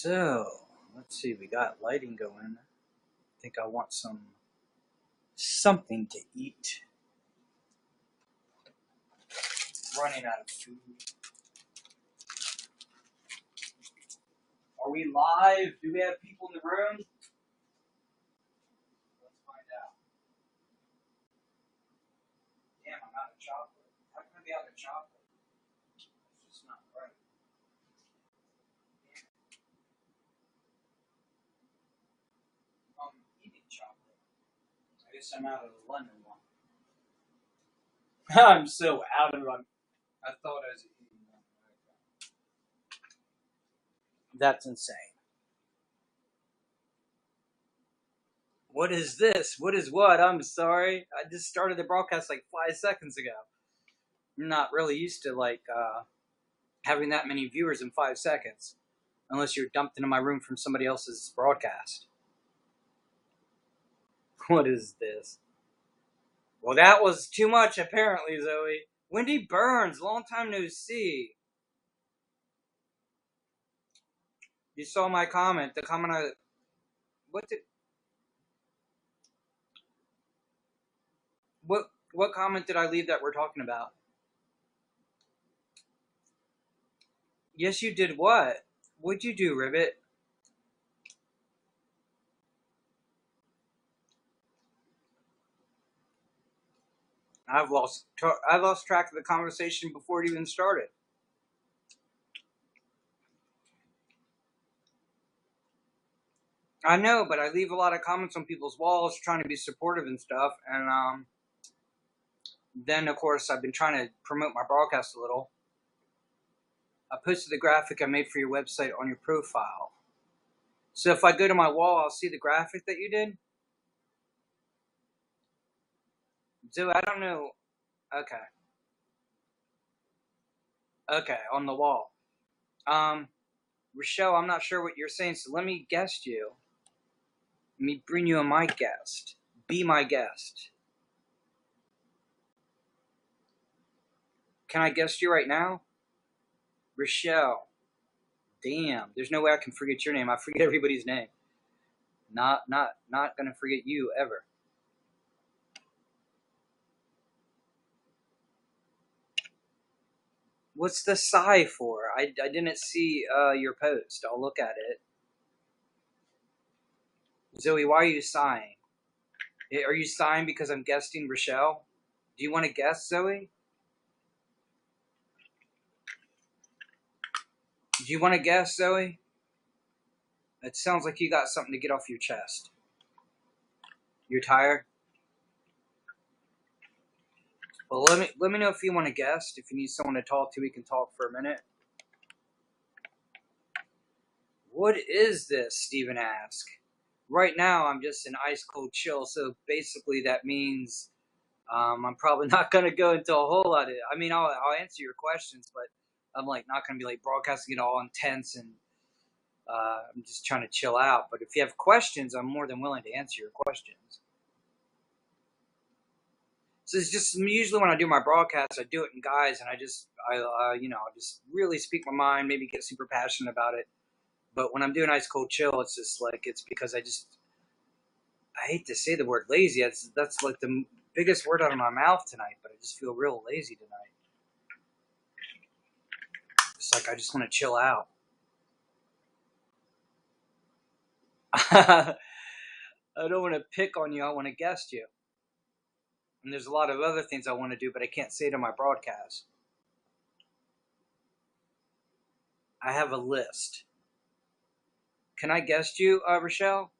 So, let's see, we got lighting going. I think I want something to eat. Running out of food. Are we live? Do we have people in the room? Let's find out. Damn, I'm out of chocolate. How can I be out of chocolate? It's just not right. I'm eating chocolate. I guess I'm out of the London one. I'm so out of it. I thought I was eating one. That's insane. What is this? What is what? I'm sorry. I just started the broadcast like 5 seconds ago. I'm not really used to having that many viewers in 5 seconds, unless you're dumped into my room from somebody else's broadcast. What is this? Well, that was too much, apparently, Zoe. Wendy Burns, long time no see. You saw my comment. The comment I... What comment did I leave that we're talking about? Yes, you did what? What'd you do, Ribbit? I've lost track of the conversation before it even started. I know, but I leave a lot of comments on people's walls trying to be supportive and stuff, and then, of course, I've been trying to promote my broadcast a little. I posted the graphic I made for your website on your profile. So if I go to my wall, I'll see the graphic that you did? So I don't know. Okay. Okay, on the wall. Rochelle, I'm not sure what you're saying, so let me guest you. Let me bring you a my guest. Be my guest. Can I guest you right now? Rochelle. Damn, there's no way I can forget your name. I forget everybody's name. Not gonna forget you ever. What's the sigh for? I didn't see your post. I'll look at it. Zoe, why are you sighing? Are you sighing because I'm guesting Rochelle? Do you want to guest, Zoe? Do you want to guess, Zoe? It sounds like you got something to get off your chest. You're tired? Well, let me know if you want to guest. If you need someone to talk to, we can talk for a minute. What is this? Steven asked. Right now, I'm just in ice cold chill. So basically, that means I'm probably not going to go into a whole lot of. I mean, I'll answer your questions, but I'm not going to be broadcasting it all intense and. I'm just trying to chill out. But if you have questions, I'm more than willing to answer your questions. So it's just usually when I do my broadcasts, I do it in guise, and I just really speak my mind, maybe get super passionate about it. But when I'm doing ice cold chill, it's just it's because I hate to say the word lazy. That's the biggest word out of my mouth tonight, but I just feel real lazy tonight. It's I just want to chill out. I don't want to pick on you. I want to guest you. And there's a lot of other things I want to do, but I can't say it on my broadcast. I have a list. Can I guest you, Rochelle?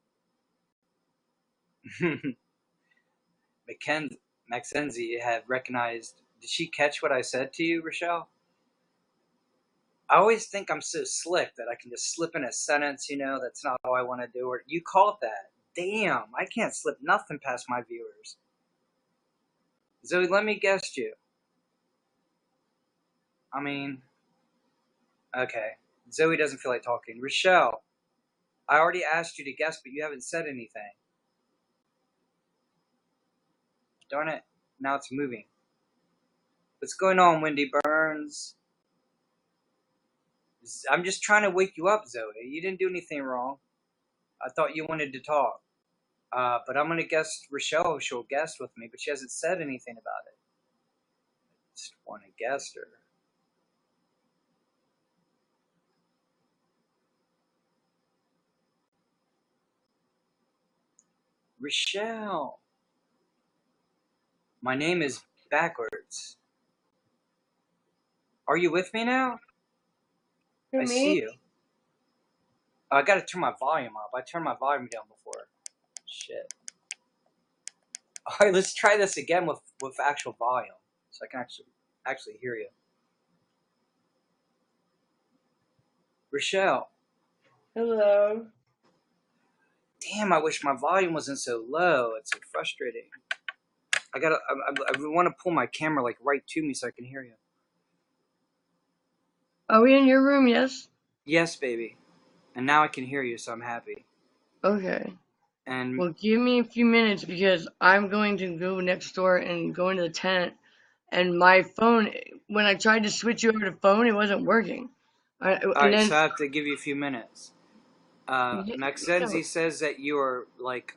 Mackenzie had recognized. Did she catch what I said to you, Rochelle? I always think I'm so slick that I can just slip in a sentence, that's not how I want to do it. You caught that. Damn, I can't slip nothing past my viewers. Zoe, let me guest you. I mean, okay. Zoe doesn't feel like talking. Rochelle, I already asked you to guess, but you haven't said anything. Darn it. Now it's moving. What's going on, Wendy Burns? I'm just trying to wake you up, Zoe. You didn't do anything wrong. I thought you wanted to talk. But I'm gonna guess Rochelle. She'll guest with me, but she hasn't said anything about it. Just want to guess her. Rochelle. My name is backwards. Are you with me now? To I see me? you. I gotta turn my volume up. I turned my volume down before. Shit. Alright, let's try this again with actual volume. So I can actually hear you. Rochelle. Hello. Damn, I wish my volume wasn't so low. It's so frustrating. I want to pull my camera like right to me so I can hear you. Are we in your room? Yes? Yes, baby. And now I can hear you, so I'm happy. Okay. And Well, give me a few minutes because I'm going to go next door and go into the tent. And my phone, when I tried to switch you over to phone, it wasn't working. And alright, then, so I have to give you a few minutes. no, Maxenzi says that you are like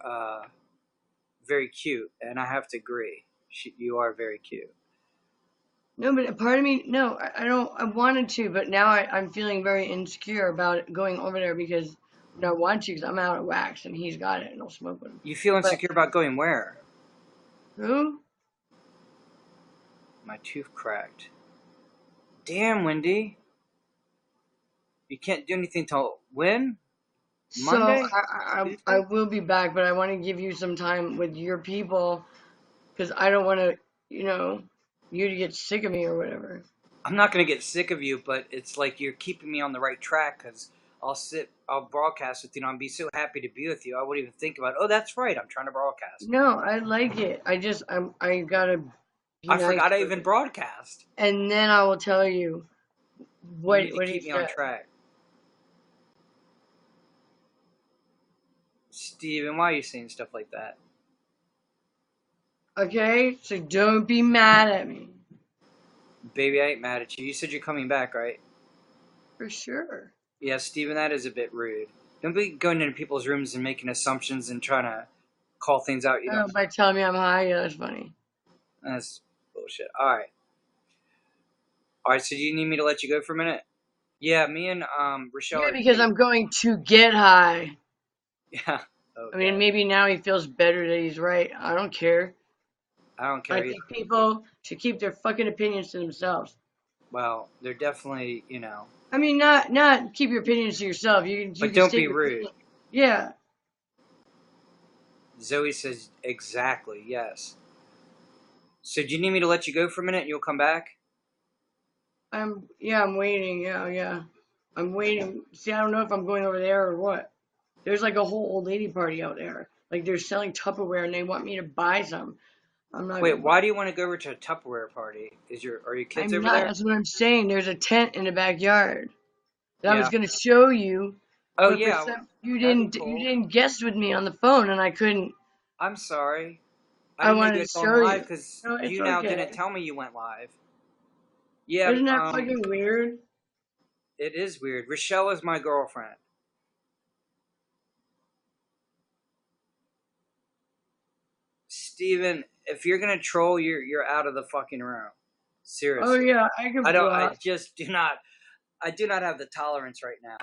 very cute, and I have to agree. You are very cute. no, but a part of me, no, I don't, I wanted to, but now I'm feeling very insecure about going over there because I want to because I'm out of wax and he's got it and I'll smoke with him. You feel But insecure about going where? who? My tooth cracked. Damn, Wendy. You can't do anything till when? So Monday? I Tuesday? will be back, but I want to give you some time with your people because I don't want to, you to get sick of me or whatever. I'm not gonna get sick of you, but it's like you're keeping me on the right track because I'll broadcast with you, and I'll be so happy to be with you. I wouldn't even think about, oh, that's right, I'm trying to broadcast. No, I like it. I gotta be I nice forgot I with even it. broadcast. And then I will tell you You what need to he keep me on said. track. Steven, why are you saying stuff like that? Okay? So don't be mad at me. Baby, I ain't mad at you. You said you're coming back, right? For sure. Yeah, Steven, that is a bit rude. Don't be going into people's rooms and making assumptions and trying to call things out you don't. Oh, by telling me I'm high, yeah, that's funny. That's bullshit. Alright. Alright, so do you need me to let you go for a minute? Yeah, me and Rochelle Yeah, are because I'm going to get high. yeah. I mean, Okay. maybe now he feels better that he's right. I don't care. I don't I care either. think people should keep their fucking opinions to themselves. Well, they're definitely, I mean, not keep your opinions to yourself. You but can don't state be your rude. opinion. Yeah, Zoe says exactly, yes. So do you need me to let you go for a minute and you'll come back? I'm waiting. Yeah. I'm waiting. See, I don't know if I'm going over there or what. There's like a whole old lady party out there. Like they're selling Tupperware and they want me to buy some. I'm not gonna Wait, buy. why do you want to go over to a Tupperware party? Are your kids I'm over not. there? That's what I'm saying. There's a tent in the backyard that I was Yeah. gonna show you, Oh but for yeah, some you that'd be you cool. didn't guest with me on the phone and I couldn't. I'm sorry. I I didn't know wanted you to had gone show live you. because No, it's you now didn't okay. tell me you went live. Yeah, Isn't that fucking weird? it is weird. Rochelle is my girlfriend. Steven, if you're gonna troll, you're out of the fucking room. Oh Seriously. yeah, I can go I out. just do not I do not have the tolerance right now.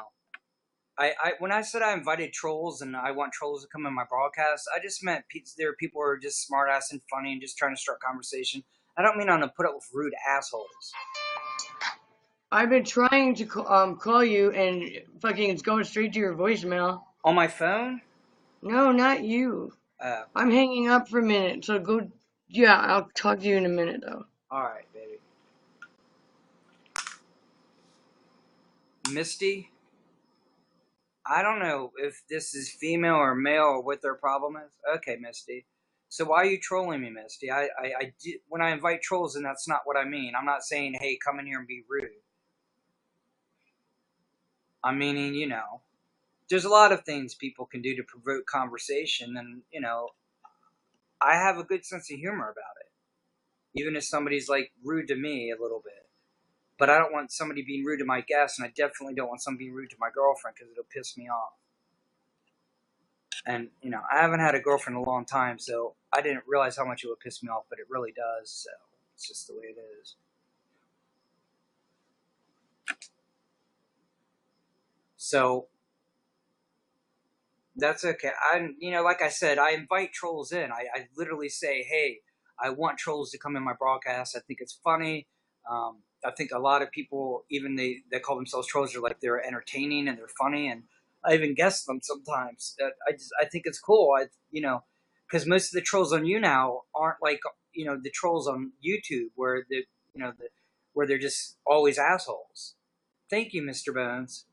I when I said I invited trolls and I want trolls to come in my broadcast, I just meant there are people who are just smart ass and funny and just trying to start conversation. I don't mean I'm gonna put up with rude assholes. I've been trying to call you and fucking it's going straight to your voicemail. On my phone? No, not you. Uh, I'm hanging up for a minute, so go. Yeah, I'll talk to you in a minute though. alright, baby. Misty, I don't know if this is female or male or what their problem is. Okay, Misty. So why are you trolling me, Misty? When I invite trolls, and that's not what I mean. I'm not saying, hey, come in here and be rude. I'm meaning, there's a lot of things people can do to provoke conversation, and I have a good sense of humor about it. Even if somebody's like rude to me a little bit, But I don't want somebody being rude to my guests, and I definitely don't want somebody being rude to my girlfriend because it'll piss me off. And, I haven't had a girlfriend in a long time, so I didn't realize how much it would piss me off, but it really does, so it's just the way it is. So, that's okay. Like I said, I invite trolls in. I literally say, hey, I want trolls to come in my broadcast. I think it's funny. I think a lot of people, even they call themselves trolls, are like they're entertaining and they're funny, and I even guess them sometimes. I think it's cool. Because most of the trolls on YouNow aren't like the trolls on YouTube where where they're just always assholes. Thank you, Mr. Bones.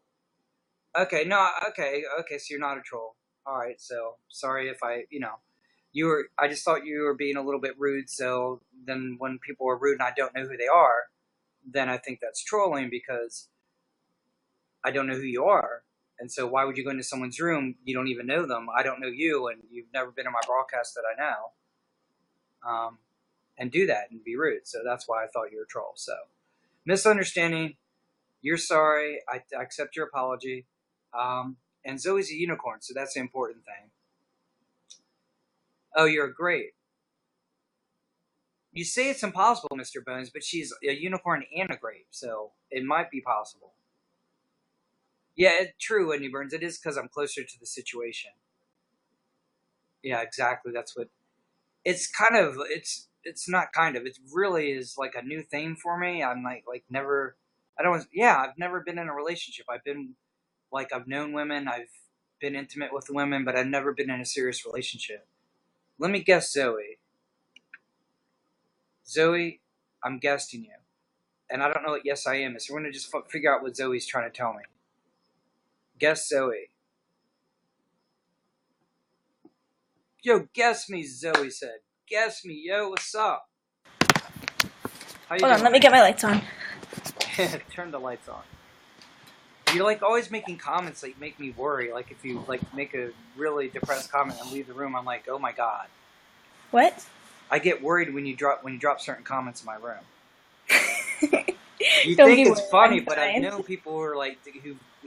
Okay, no, okay. So you're not a troll. All right. So sorry if you were. I just thought you were being a little bit rude. So then, when people are rude and I don't know who they are, then I think that's trolling because I don't know who you are. And so why would you go into someone's room? You don't even know them. I don't know you, and you've never been in my broadcast that I know. And do that and be rude. So that's why I thought you were a troll. So misunderstanding. You're sorry. I accept your apology. And Zoe's a unicorn, so that's the important thing. Oh, you're great. You say it's impossible, Mr. Bones, but she's a unicorn and a grape, so it might be possible. Yeah, true, Whitney Burns. It is because I'm closer to the situation. Yeah, exactly. That's what. It's kind of. It's not kind of. It really is like a new thing for me. I'm like never. I don't. Yeah, I've never been in a relationship. I've known women. I've been intimate with women, but I've never been in a serious relationship. Let me guess, Zoe. Zoe, I'm guessing you. And I don't know what yes I am is. So we're going to just figure out what Zoe's trying to tell me. Guess Zoe. Yo, guess me, Zoe said. Guess me, yo, what's up? How you Hold on, doing? let me get my lights on. Turn the lights on. You're like always making comments that make me worry. Like if you like make a really depressed comment and leave the room, I'm like, oh my god. What? I get worried when you drop certain comments in my room. You Don't think be it's worried, funny, I'm but I've fine. known people who are like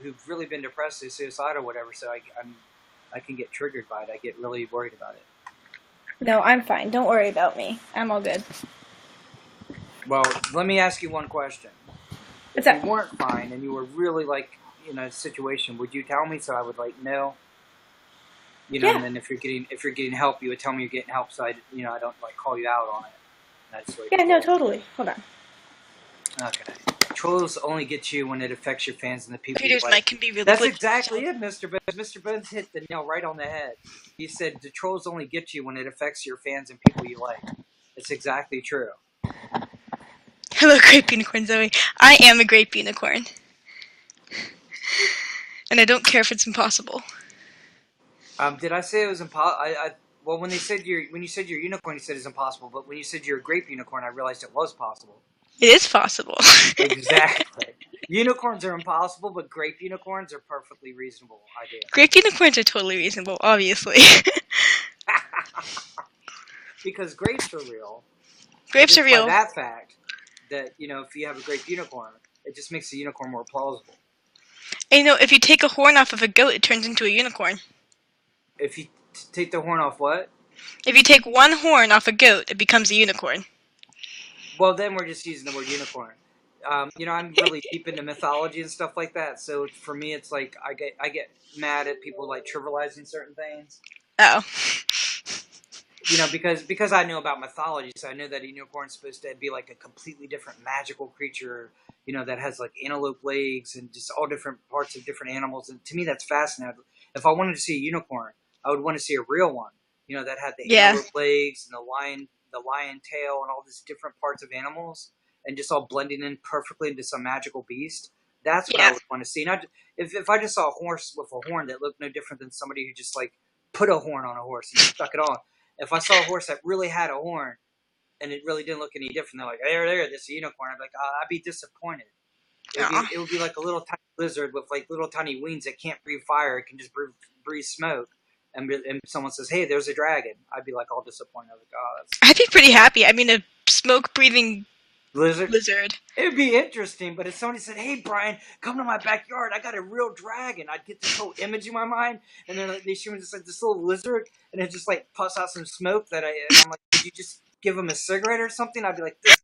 who've really been depressed or suicidal or whatever. So I can get triggered by it. I get really worried about it. No, I'm fine. Don't worry about me. I'm all good. Well, let me ask you one question. What's If you up? weren't fine and you were really like in a situation, would you tell me so I would like know? Yeah. And then if you're getting help, you would tell me you're getting help, so I don't like call you out on it. That's like Yeah, no, totally. Hold on. okay. Trolls only get you when it affects your fans and the people you Creator's like. mic can be really That's glitchy. exactly it, Mr. Bones. Mr. Bones hit the nail right on the head. He said the trolls only get you when it affects your fans and people you like. It's exactly true. Hello, grape unicorn Zoe. I am a grape unicorn. And I don't care if it's impossible. Did I say it was impossible? Well, when you said your unicorn, you said it's impossible. But when you said you're a grape unicorn, I realized it was possible. It is possible. Exactly. Unicorns are impossible, but grape unicorns are perfectly reasonable idea. Grape unicorns are totally reasonable, obviously. Because grapes are real. Grapes are Just by real. that fact, that if you have a grape unicorn, it just makes the unicorn more plausible. And if you take a horn off of a goat, it turns into a unicorn. If you take the horn off, what? If you take one horn off a goat, it becomes a unicorn. Well, then we're just using the word unicorn. I'm really deep into mythology and stuff like that. So for me, it's like I get mad at people like trivializing certain things. Oh. Because I know about mythology, so I know that a unicorn is supposed to be like a completely different magical creature, that has like antelope legs and just all different parts of different animals. And to me, that's fascinating. If I wanted to see a unicorn, I would want to see a real one, that had the Yeah. antelope legs and the lion tail and all these different parts of animals and just all blending in perfectly into some magical beast. That's what I Yeah. would want to see. Not if I just saw a horse with a horn that looked no different than somebody who just like put a horn on a horse and stuck it on. If I saw a horse that really had a horn and it really didn't look any different, they're like, there, this is a unicorn. I'd be like, I'd be disappointed. It would be like a little tiny lizard with like little tiny wings that can't breathe fire. It can just breathe smoke. And someone says, hey, there's a dragon. I'd be like all disappointed. I'd be like, I'd be pretty happy. I mean, a smoke-breathing Lizard. lizard. It would be interesting, but if somebody said, "Hey, Brian, come to my backyard. I got a real dragon," I'd get this whole image in my mind, and then they show me just like this little lizard, and it just like puffs out some smoke and I'm like, "Would you just give him a cigarette or something?" I'd be like, "This."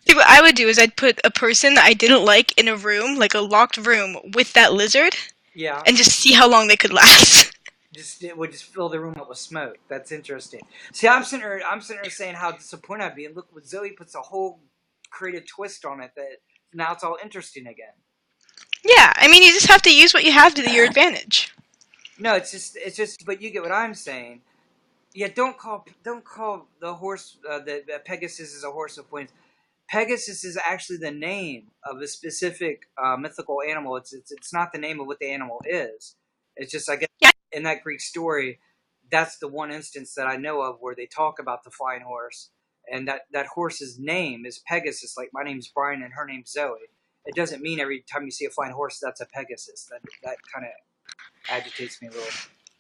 See, what I would do is I'd put a person that I didn't like in a room, like a locked room, with that lizard, Yeah. and just see how long they could last. It would just fill the room up with smoke. That's interesting. See, I'm sitting there saying how disappointed I'd be, and look what Zoe puts a whole creative twist on it that now it's all interesting again. Yeah, I mean, you just have to use what you have to your advantage. No, it's just. But you get what I'm saying. Yeah, don't call the horse the Pegasus is a horse of wings. Pegasus is actually the name of a specific mythical animal. It's not the name of what the animal is. It's just, I guess, Yeah. in that Greek story, that's the one instance that I know of where they talk about the flying horse, and that horse's name is Pegasus. Like my name's Brian and her name's Zoe. It doesn't mean every time you see a flying horse that's a Pegasus. That kind of agitates me a little.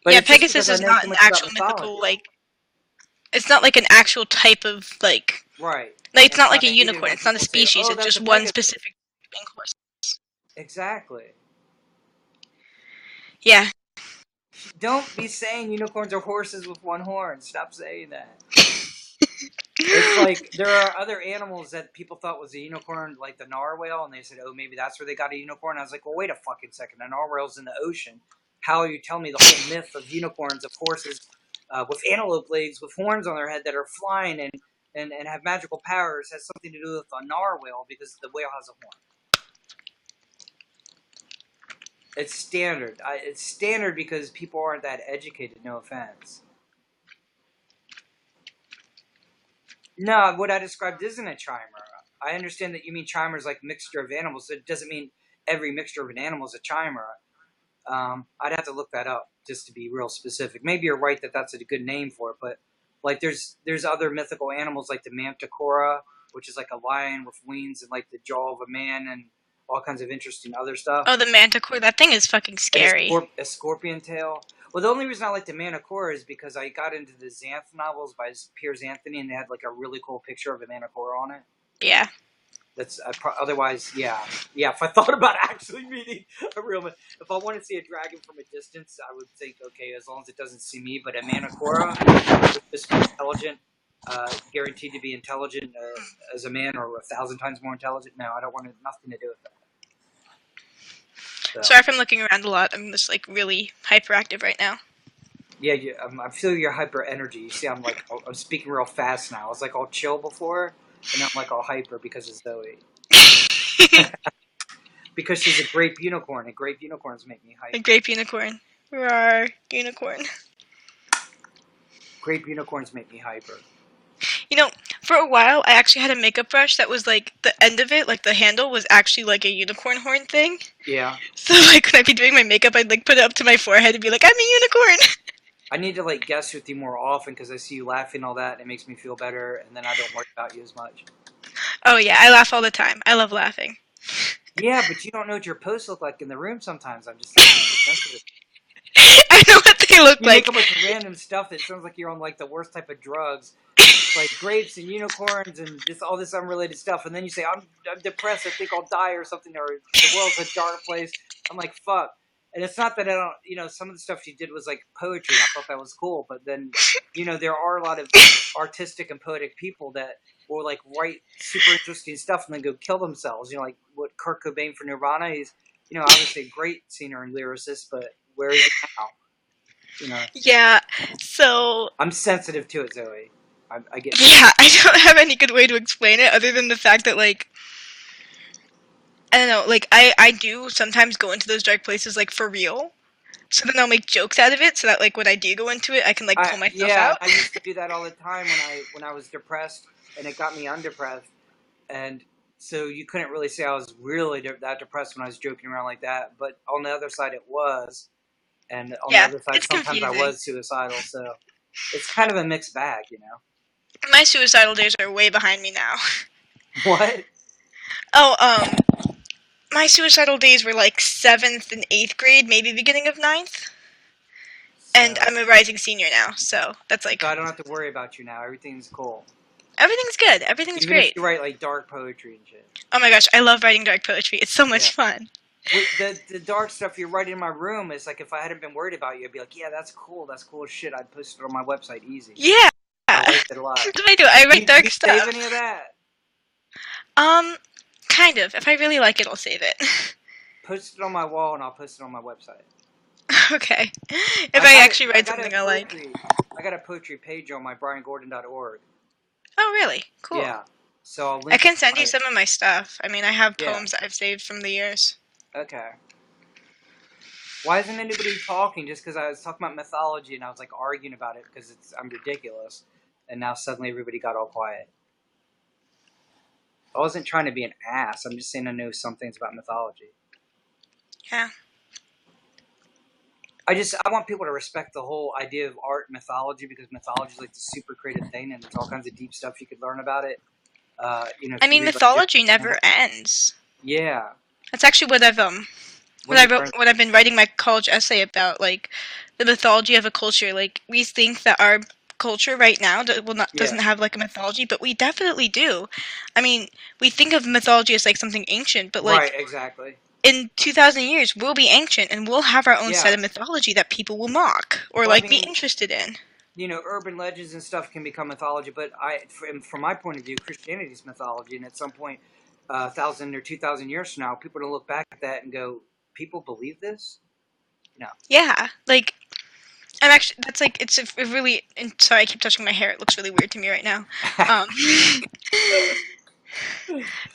But Yeah, it's just Pegasus because I is know not so an much about actual mythology. mythical, like, it's not like an actual type of, like, Right. like it's And not so like I a hate it unicorn. when It's not a people say, species. "Oh, It's that's a just one Pegasus." specific horse. Exactly. Yeah. Don't be saying unicorns are horses with one horn. Stop saying that. It's like there are other animals that people thought was a unicorn, like the narwhal, and they said, "Oh, maybe that's where they got a unicorn." I was like, "Well, wait a fucking second. A narwhal's in the ocean. How are you telling me the whole myth of unicorns, of horses with antelope legs, with horns on their head that are flying and have magical powers, has something to do with a narwhal because the whale has a horn?" It's standard. It's standard because people aren't that educated. No offense. No, what I described isn't a chimera. I understand that you mean chimera is like mixture of animals. It doesn't mean every mixture of an animal is a chimera. I'd have to look that up just to be real specific. Maybe you're right that that's a good name for it, but like there's other mythical animals like the manticora, which is like a lion with wings and like the jaw of a man and all kinds of interesting other stuff. Oh, the manticore. That thing is fucking And scary. a scorpion tail. Well, the only reason I like the Manticore is because I got into the Xanth novels by Piers Anthony, and they had like a really cool picture of a Manticore on it. Yeah. That's otherwise, yeah. If I thought about actually meeting a real, if I want to see a dragon from a distance, I would think, okay, as long as it doesn't see me. But a Manticora, just intelligent, guaranteed to be intelligent as a man, or 1,000 times more intelligent. No, I don't want nothing to do with that. So. Sorry if I'm looking around a lot. I'm just like really hyperactive right now. Yeah, I feel your hyper energy. You see, I'm speaking real fast now. I was like all chill before, and now I'm like all hyper because of Zoe. Because she's a grape unicorn, and grape unicorns make me hyper. A grape unicorn. Rawr, unicorn. Grape unicorns make me hyper. You know, for a while, I actually had a makeup brush that was like the end of it, like the handle, was actually like a unicorn horn thing. Yeah. So like when I'd be doing my makeup, I'd like put it up to my forehead and be like, "I'm a unicorn." I need to like guess with you more often because I see you laughing and all that, and it makes me feel better, and then I don't worry about you as much. Oh yeah, I laugh all the time. I love laughing. Yeah, but you don't know what your posts look like in the room sometimes. I'm just sensitive. I know what they look You like. make up with random stuff that sounds like you're on like the worst type of drugs. Like grapes and unicorns and just all this unrelated stuff, and then you say, I'm depressed, I think I'll die or something, or the world's a dark place. I'm like, fuck. And it's not that I don't, some of the stuff she did was like poetry, and I thought that was cool, but then, there are a lot of artistic and poetic people that will like write super interesting stuff and then go kill themselves. Like what Kurt Cobain for Nirvana, he's, obviously a great singer and lyricist, but where is he now? Yeah, so... I'm sensitive to it, Zoe. I get. Yeah, I don't have any good way to explain it other than the fact that, like, I don't know, like, I do sometimes go into those dark places, like, for real. So then I'll make jokes out of it, so that, like, when I do go into it, I can, like, pull myself out. I used to do that all the time when I was depressed, and it got me undepressed. And so you couldn't really say I was really that depressed when I was joking around like that. But on the other side, it was. And on the other side, sometimes confusing. I was suicidal. So it's kind of a mixed bag, My suicidal days are way behind me now. What? Oh, my suicidal days were like 7th and 8th grade, maybe beginning of 9th. And I'm a rising senior now, so that's like... So I don't have to worry about you now. Everything's cool. Everything's good. Everything's Even great. if you write like dark poetry and shit. Oh my gosh, I love writing dark poetry. It's so much fun. The dark stuff you're writing in my room is like, if I hadn't been worried about you, I'd be like, yeah, that's cool as shit. I'd post it on my website easy. Yeah. I liked it a lot. That's what I do. I write dark stuff. Do you save any of that? Kind of. If I really like it, I'll save it. Post it on my wall and I'll post it on my website. Okay. If I actually write something I like. I got a poetry page on my briangordon.org. Oh, really? Cool. Yeah. So I'll link I can send you some of my stuff. I mean, I have poems Yeah. that I've saved from the years. Okay. Why isn't anybody talking? Just because I was talking about mythology and I was like arguing about it because I'm ridiculous, and now suddenly everybody got all quiet. I wasn't trying to be an ass. I'm just saying I know some things about mythology. Yeah. I want people to respect the whole idea of art and mythology, because mythology is like the super creative thing, and there's all kinds of deep stuff you could learn about it. You know, I mean, mythology never ends. Yeah. That's actually what I've been writing my college essay about, like the mythology of a culture. Like, we think that our culture right now doesn't have like a mythology, but we definitely do. I mean, we think of mythology as like something ancient, but like right, exactly. In 2,000 years, we'll be ancient and we'll have our own set of mythology that people will mock or be interested in. You know, urban legends and stuff can become mythology, but from my point of view, Christianity is mythology, and at some point, 1,000 or 2,000 years from now, people are going to look back at that and go, "People believe this?" No. Yeah, like, I'm actually, that's like, it's a really, sorry, I keep touching my hair. It looks really weird to me right now.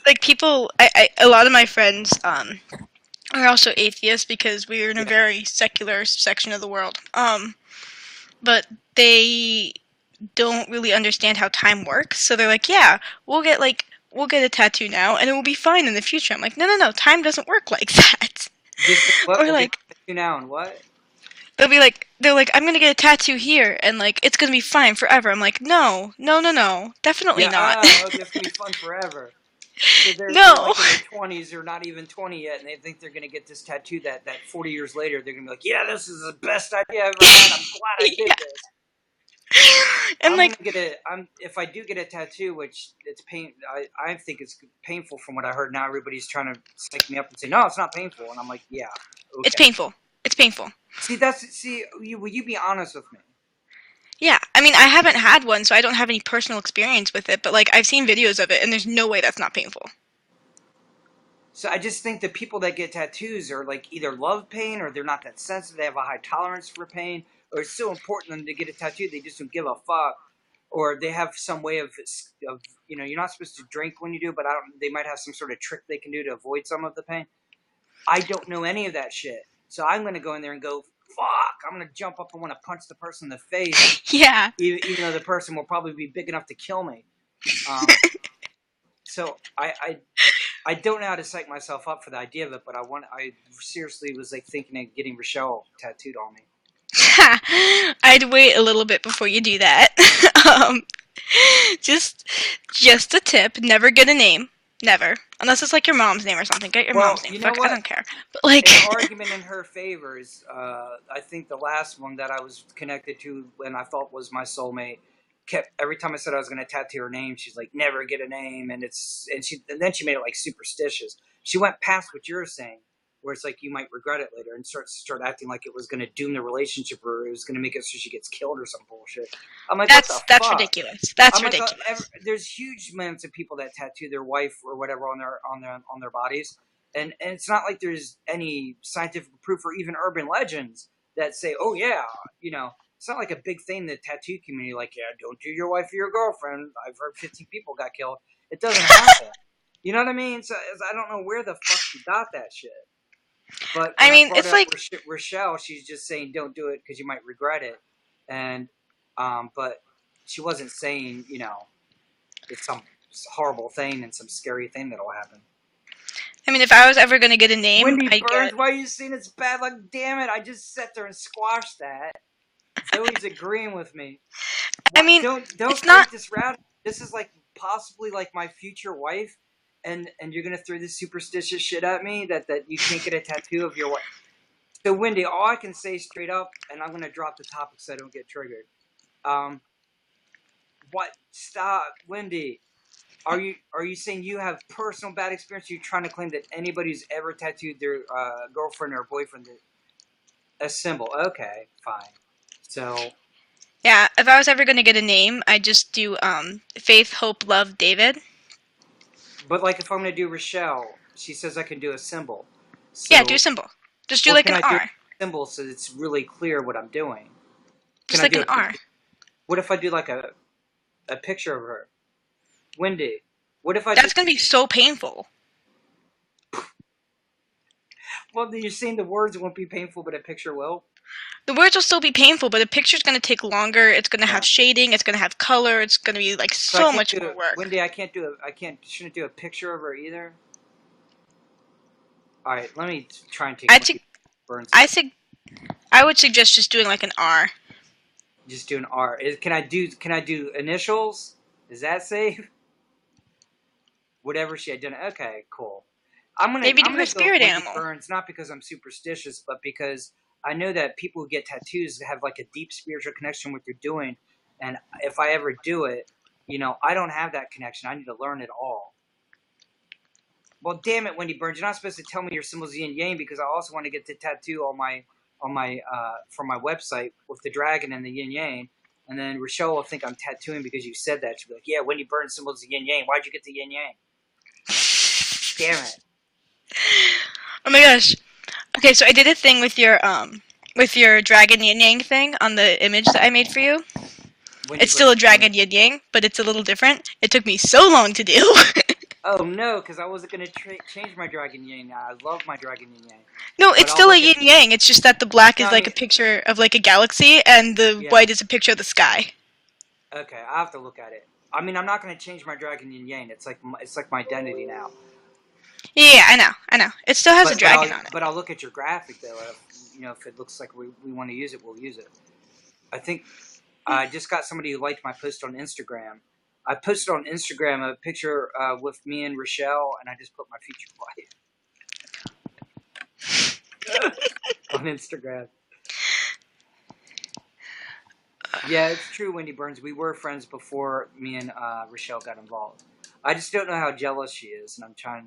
Like, people, a lot of my friends are also atheists because we're in a very secular section of the world. But they don't really understand how time works, so they're like, yeah, we'll get a tattoo now and it will be fine in the future. I'm like, no, time doesn't work like that. What? Or We'll like, get a tattoo now and what? they're like, I'm gonna get a tattoo here and like it's gonna be fine forever. I'm like, no, definitely not. Oh, it's gonna be fun forever. So they're like in their 20s or not even 20 yet, and they think they're gonna get this tattoo that 40 years later they're gonna be like, yeah, this is the best idea I've ever had. I'm glad I did this. And if I do get a tattoo, which it's I think it's painful from what I heard. Now everybody's trying to psych me up and say, no, it's not painful, and I'm like, yeah, okay. It's painful. Will you be honest with me? Yeah, I mean, I haven't had one, so I don't have any personal experience with it, but, like, I've seen videos of it, and there's no way that's not painful. So I just think that people that get tattoos are, like, either love pain, or they're not that sensitive, they have a high tolerance for pain, or it's so important to them to get a tattoo, they just don't give a fuck, or they have some way of you know, you're not supposed to drink when you do, but they might have some sort of trick they can do to avoid some of the pain. I don't know any of that shit. So I'm going to go in there and go, fuck, I'm going to jump up and want to punch the person in the face. Yeah. Even though the person will probably be big enough to kill me. So I don't know how to psych myself up for the idea of it, but I seriously was like thinking of getting Rochelle tattooed on me. I'd wait a little bit before you do that. Just a tip, never get a name. Never. Unless it's like your mom's name or something. Get your mom's name. Fuck, I don't care. But like, an argument in her favor is, I think the last one that I was connected to and I thought was my soulmate kept, every time I said I was going to tattoo her name, she's like, never get a name. And then she made it like superstitious. She went past what you're saying, where it's like you might regret it later, and start acting like it was going to doom the relationship, or it was going to make it so she gets killed or some bullshit. I'm like, that's ridiculous. That's ridiculous. There's huge amounts of people that tattoo their wife or whatever on their bodies, and it's not like there's any scientific proof or even urban legends that say, oh yeah, you know, it's not like a big thing in the tattoo community. Like, yeah, don't do your wife or your girlfriend. I've heard 15 people got killed. It doesn't happen. You know what I mean? So I don't know where the fuck she got that shit. But I mean, it's like Rochelle, she's just saying don't do it because you might regret it, and but she wasn't saying, you know, it's some horrible thing and some scary thing that'll happen. I mean, if I was ever gonna get a name, Wendy Burns, why are you saying it's bad? Like, damn it! I just sat there and squashed that. Zoe's agreeing with me. I mean, don't it's not this route. This is like possibly like my future wife. And you're gonna throw this superstitious shit at me that you can't get a tattoo of your wife. So Wendy, all I can say straight up, and I'm gonna drop the topic so I don't get triggered. Um, what? Stop, Wendy. Are you saying you have personal bad experience? Are you trying to claim that anybody who's ever tattooed their girlfriend or boyfriend a symbol? Okay, fine. So, Yeah, if I was ever gonna get a name, I'd just do Faith, Hope, Love, David. but like if I'm gonna do Rochelle, she says I can do a symbol. Yeah, do a So, symbol. Just do what like can an I do? R. Symbol so it's really clear what I'm doing. Can Just I like do an a R. picture? What if I do like a picture of her, Wendy? What if I That's just gonna be so painful. well, you're saying the words won't be painful, but a picture will? The words will still be painful, but the picture's gonna take longer. It's gonna Yeah. have shading. It's gonna have color. It's gonna be like So I so can't much do more it, work. Wendy. Shouldn't do a picture of her either. All right, let me try and take I Wendy think Burns I out. think I would suggest just doing like an R. Just do an R. Can I do initials? Is that safe? Whatever she had done. Okay, cool. I'm gonna Maybe I'm do her gonna go with spirit Wendy animal. Burns, not because I'm superstitious, but because I know that people who get tattoos have like a deep spiritual connection with what they're doing, and if I ever do it, I don't have that connection. I need to learn it all. Well, damn it, Wendy Burns, you're not supposed to tell me your symbols yin yang because I also want to get the tattoo on my for my website with the dragon and the yin yang. And then Rochelle will think I'm tattooing because you said that. She'll be like, "Yeah, Wendy Burns symbols the yin yang. Why'd you get the yin yang?" Damn it, Oh my gosh. Okay, so I did a thing with your dragon yin yang thing on the image that I made for you. Wendy It's still Burns. a dragon yin yang, but it's a little different. It took me so long to do. Oh no, because I wasn't gonna change my dragon yin yang. I love my dragon yin yang, No, but it's I'll still a look at. yin yang. It's just that the black is No, I like mean, a picture of like a galaxy and the yeah. white is a picture of the sky. Okay, I have to look at it. I mean, I'm not gonna change my dragon yin yang. It's like my identity now. Yeah, I know, I know. It still has a But I'll dragon on it. but I'll look at your graphic though. If it looks like we want to use it, we'll use it. I think I just got somebody who liked my post on Instagram. I posted on Instagram a picture with me and Rochelle, and I just put my future wife on Instagram. Yeah, it's true, Wendy Burns. We were friends before me and Rochelle got involved. I just don't know how jealous she is, and I'm trying.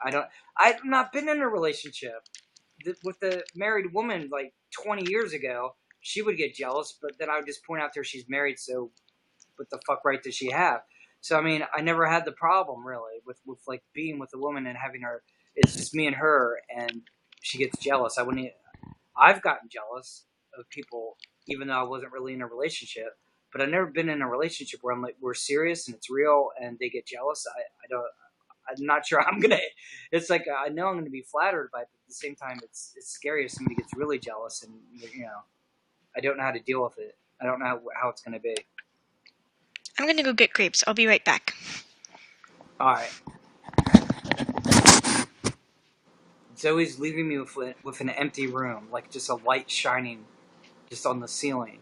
I don't. I've not been in a relationship with a married woman like 20 years ago. She would get jealous, but then I would just point out to her she's married, so what the fuck right does she have? So I mean, I never had the problem really with like being with a woman and having her. It's just me and her, and she gets jealous. I wouldn't. I've gotten jealous of people, even though I wasn't really in a relationship. But I've never been in a relationship where I'm like we're serious and it's real, and they get jealous. I don't. I'm not sure I'm gonna. It's like I know I'm gonna be flattered, but at the same time, it's scary if somebody gets really jealous, and I don't know how to deal with it. I don't know how it's gonna be. I'm gonna go get grapes. I'll be right back. All right. Zoe's leaving me with an empty room, like just a light shining just on the ceiling.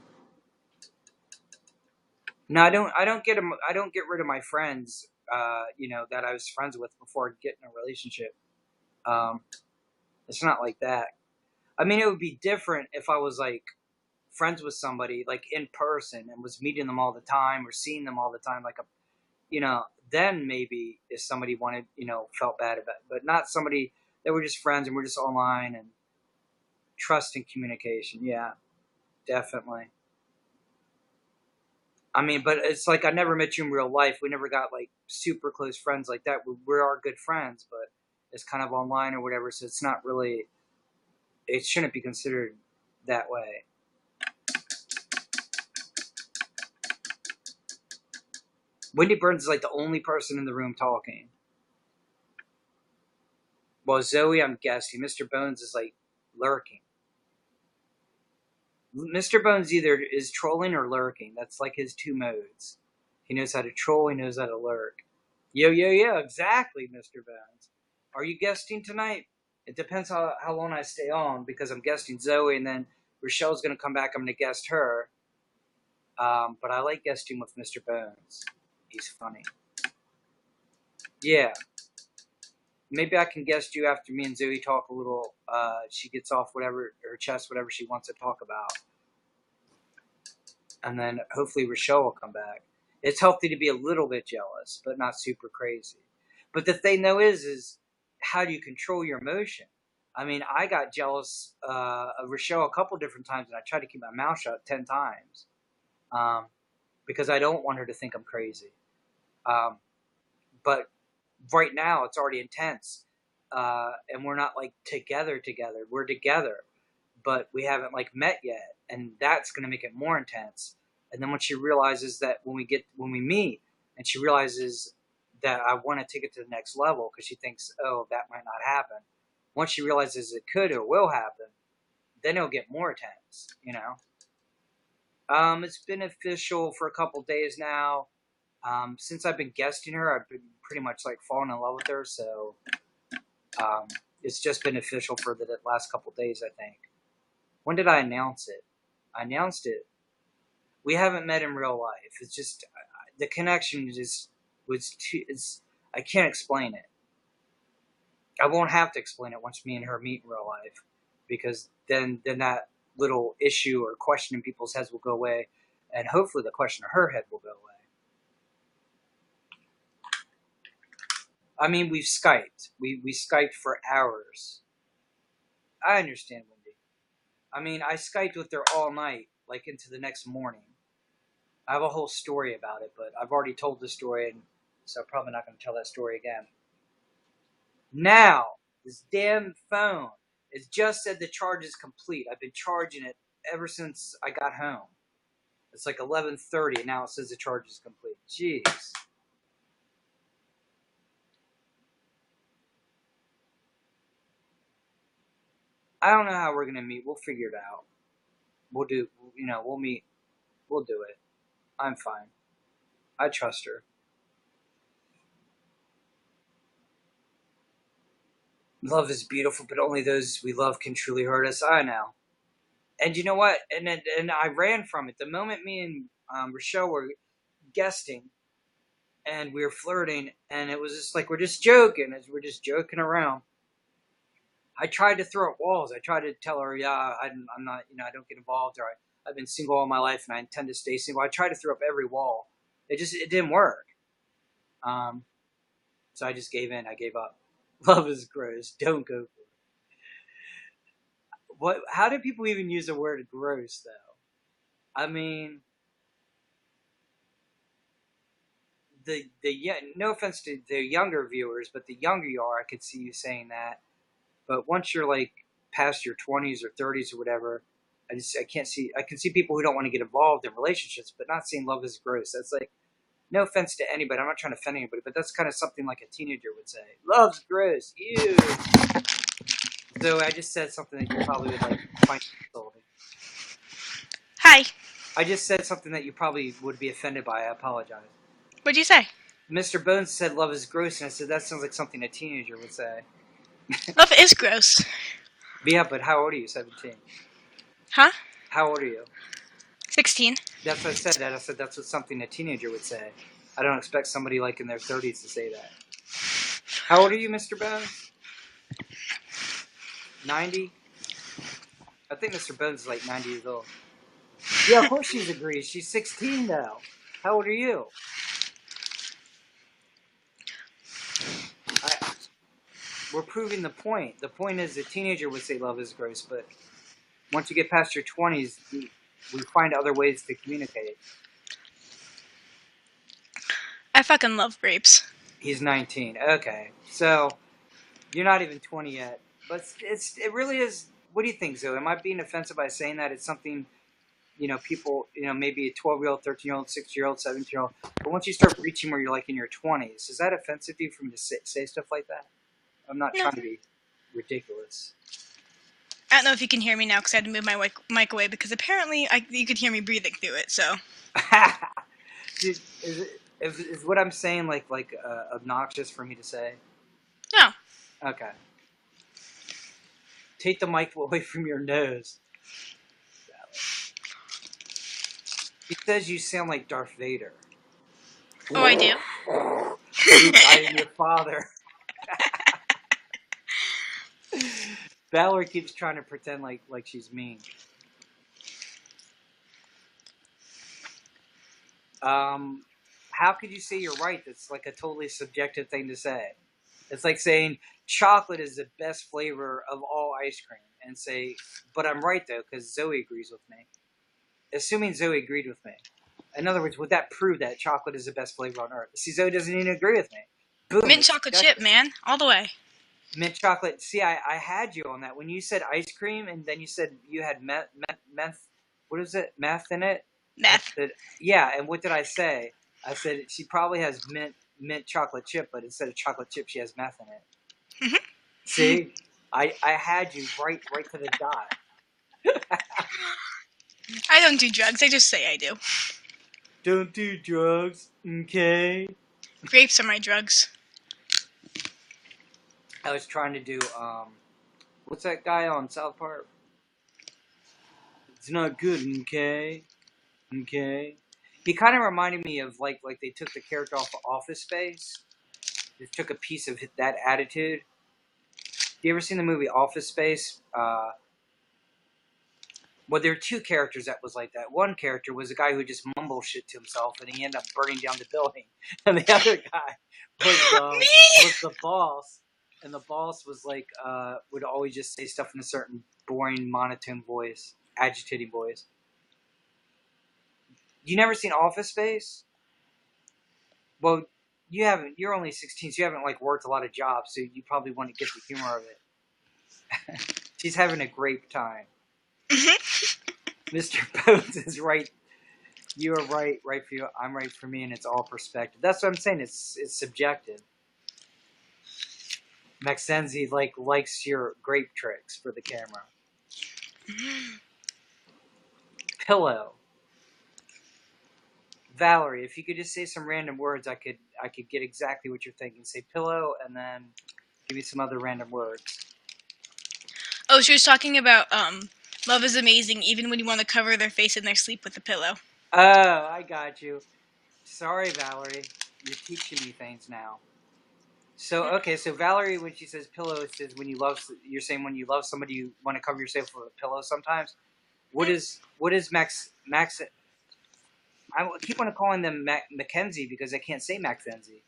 No, I don't get rid of my friends. That I was friends with before getting a relationship. Um, it's not like that. I mean, it would be different if I was like friends with somebody like in person and was meeting them all the time or seeing them all the time. Then maybe if somebody wanted, felt bad about it, but not somebody that were just friends and we're just online and trust and communication. Yeah, definitely. I mean, but it's like I never met you in real life. We never got like super close friends like that. We are good friends, but it's kind of online or whatever. So it's not really. It shouldn't be considered that way. Wendy Burns is like the only person in the room talking. Well, Zoe, I'm guessing. Mr. Bones is like lurking. Mr. Bones either is trolling or lurking. That's like his two modes. He knows how to troll. He knows how to lurk. Yo, exactly, Mr. Bones. Are you guesting tonight? It depends how long I stay on because I'm guesting Zoe and then Rochelle's going to come back. I'm going to guest her. But I like guesting with Mr. Bones. He's funny. Yeah. maybe I can guest you after me and Zoe talk a little. She gets off whatever her chest, whatever she wants to talk about, and then hopefully Rochelle will come back. It's healthy to be a little bit jealous, but not super crazy. But the thing though is how do you control your emotion? I mean, I got jealous of Rochelle a couple different times, and I tried to keep my mouth shut 10 times because I don't want her to think I'm crazy. But right now, it's already intense, and we're not like together. We're together, but we haven't like met yet, and that's going to make it more intense. And then when she realizes that when we meet, and she realizes that I want to take it to the next level because she thinks, oh, that might not happen. Once she realizes it could or will happen, then it'll get more intense, you know. It's been official for a couple days now. Since I've been guesting her, I've been pretty much like falling in love with her. So it's just been official for the last couple days, I think. When did I announce it? I announced it. We haven't met in real life. It's just the connection just was too. I can't explain it. I won't have to explain it once me and her meet in real life, because then that little issue or question in people's heads will go away, and hopefully the question in her head will go away. I mean, we've Skyped. We Skyped for hours. I understand, Wendy. I mean, I Skyped with her all night, like into the next morning. I have a whole story about it, but I've already told the story, and so I'm probably not going to tell that story again. Now, this damn phone, it just said the charge is complete. I've been charging it ever since I got home. It's like 11:30, and now it says the charge is complete. Jeez. I don't know how we're going to meet. We'll figure it out. We'll meet. We'll do it. I'm fine. I trust her. Love is beautiful, but only those we love can truly hurt us. I know. And you know what? And I ran from it. The moment me and Rochelle were guesting and we were flirting, and it was just like we're just joking around. I tried to throw up walls. I tried to tell her, yeah, I'm not, I don't get involved, or I've been single all my life and I intend to stay single. I tried to throw up every wall. It didn't work. So I just gave in. I gave up. Love is gross. Don't go for it. What? How do people even use the word gross, though? I mean, no offense to the younger viewers, but the younger you are, I could see you saying that. But once you're like past your 20s or 30s or whatever, I can't see. I can see people who don't want to get involved in relationships, but not saying love is gross. That's like, no offense to anybody. I'm not trying to offend anybody, but that's kind of something like a teenager would say. Love's gross. Ew. So I just said something that you probably would like find insulting. Hi. I just said something that you probably would be offended by. I apologize. What'd you say? Mr. Bones said love is gross, and I said that sounds like something a teenager would say. Love is gross. Yeah, but how old are you? 17. Huh? How old are you? 16. That's what I said. I said that's what something a teenager would say. I don't expect somebody like in their 30s to say that. How old are you, Mr. Bones? 90? I think Mr. Bones is like 90 years old. Yeah, of course she agrees. She's 16 now. How old are you? We're proving the point. The point is a teenager would say love is gross, but once you get past your 20s, we find other ways to communicate. I fucking love grapes. He's 19. Okay. So, you're not even 20 yet. But it really is. What do you think, Zoe? Am I being offensive by saying that? It's something, people, maybe a 12-year-old, 13-year-old, 6-year-old, 17-year-old. But once you start reaching where you're like in your 20s, is that offensive to you for me to say stuff like that? I'm not trying to be ridiculous. I don't know if you can hear me now because I had to move my mic away because apparently you could hear me breathing through it, so. Is what I'm saying like obnoxious for me to say? No. Okay. Take the mic away from your nose. He says you sound like Darth Vader. Oh, I do? I am your father. Valerie keeps trying to pretend like she's mean. How could you say you're right? That's like a totally subjective thing to say. It's like saying chocolate is the best flavor of all ice cream, and say, but I'm right though because Zoe agrees with me. Assuming Zoe agreed with me. In other words, would that prove that chocolate is the best flavor on earth? See, Zoe doesn't even agree with me. Boom. Mint chocolate chip, man, all the way. Mint chocolate. See, I had you on that. When you said ice cream and then you said you had meth, what is it? Meth in it? Meth. Said, yeah, and what did I say? I said she probably has mint chocolate chip, but instead of chocolate chip, she has meth in it. Mm-hmm. See? I had you right to the dot. I don't do drugs, I just say I do. Don't do drugs, okay? Grapes are my drugs. I was trying to do, what's that guy on South Park? It's not good, okay? Okay. He kind of reminded me of, like they took the character off of Office Space. They took a piece of that attitude. You ever seen the movie Office Space? Well, there are two characters that was like that. One character was a guy who just mumbled shit to himself, and he ended up burning down the building. And the other guy was the boss, and the boss was like would always just say stuff in a certain boring, monotone voice, agitating voice. You never seen Office Space? Well, you haven't. You're only 16, so you haven't like worked a lot of jobs, so you probably want to get the humor of it. She's having a great time. Mr. Bones is right. You are right for you. I'm right for me, and it's all perspective. That's what I'm saying. It's subjective. Maxenzi likes your grape tricks for the camera. Pillow. Valerie, if you could just say some random words, I could get exactly what you're thinking. Say pillow, and then give me some other random words. Oh, she was talking about love is amazing even when you want to cover their face in their sleep with a pillow. Oh, I got you. Sorry, Valerie. You're teaching me things now. So, okay, so Valerie, when she says pillow, it says you're saying when you love somebody, you want to cover yourself with a pillow sometimes. What is Max? I keep on calling them Mackenzie because I can't say Mackenzie.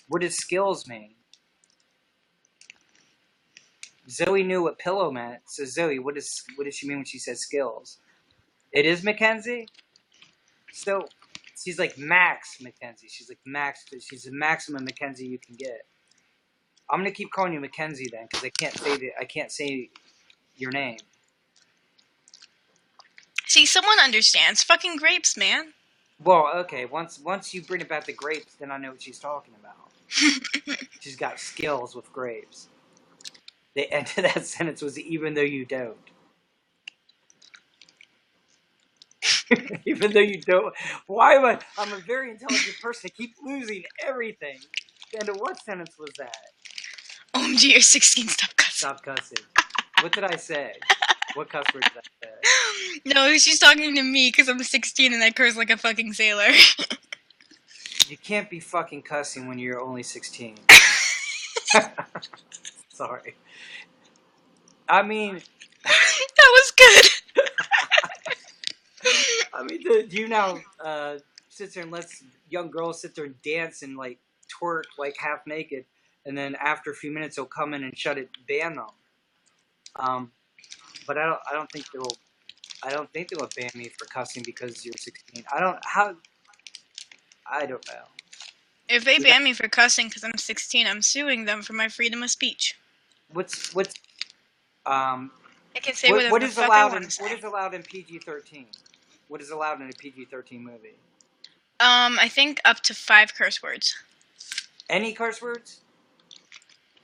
What does skills mean? Zoe knew what pillow meant. So Zoe, what does she mean when she says skills? It is Mackenzie? So she's like Max Mackenzie. She's like Max. She's the maximum Mackenzie you can get. I'm gonna keep calling you Mackenzie then, because I can't say your name. See, someone understands. Fucking grapes, man. Well, okay. Once you bring about the grapes, then I know what she's talking about. She's got skills with grapes. The end of that sentence was even though you don't. Even though you don't. Why am I? I'm a very intelligent person. I keep losing everything. The end of what sentence was that? OMG, you're 16. Stop cussing. Stop cussing. What did I say? What cuss word did I say? No, she's talking to me because I'm 16 and I curse like a fucking sailor. You can't be fucking cussing when you're only 16. Sorry. I mean... That was good. I mean, YouNow sits there and lets young girls sit there and dance and, like, twerk, like, half naked. And then after a few minutes, they'll come in and ban them. But I don't think they'll ban me for cussing because you're 16. I don't know. If they ban me for cussing because I'm 16, I'm suing them for my freedom of speech. I can say whatever the fuck I want to say. What is allowed in PG-13? What is allowed in a PG-13 movie? I think up to 5 curse words. Any curse words?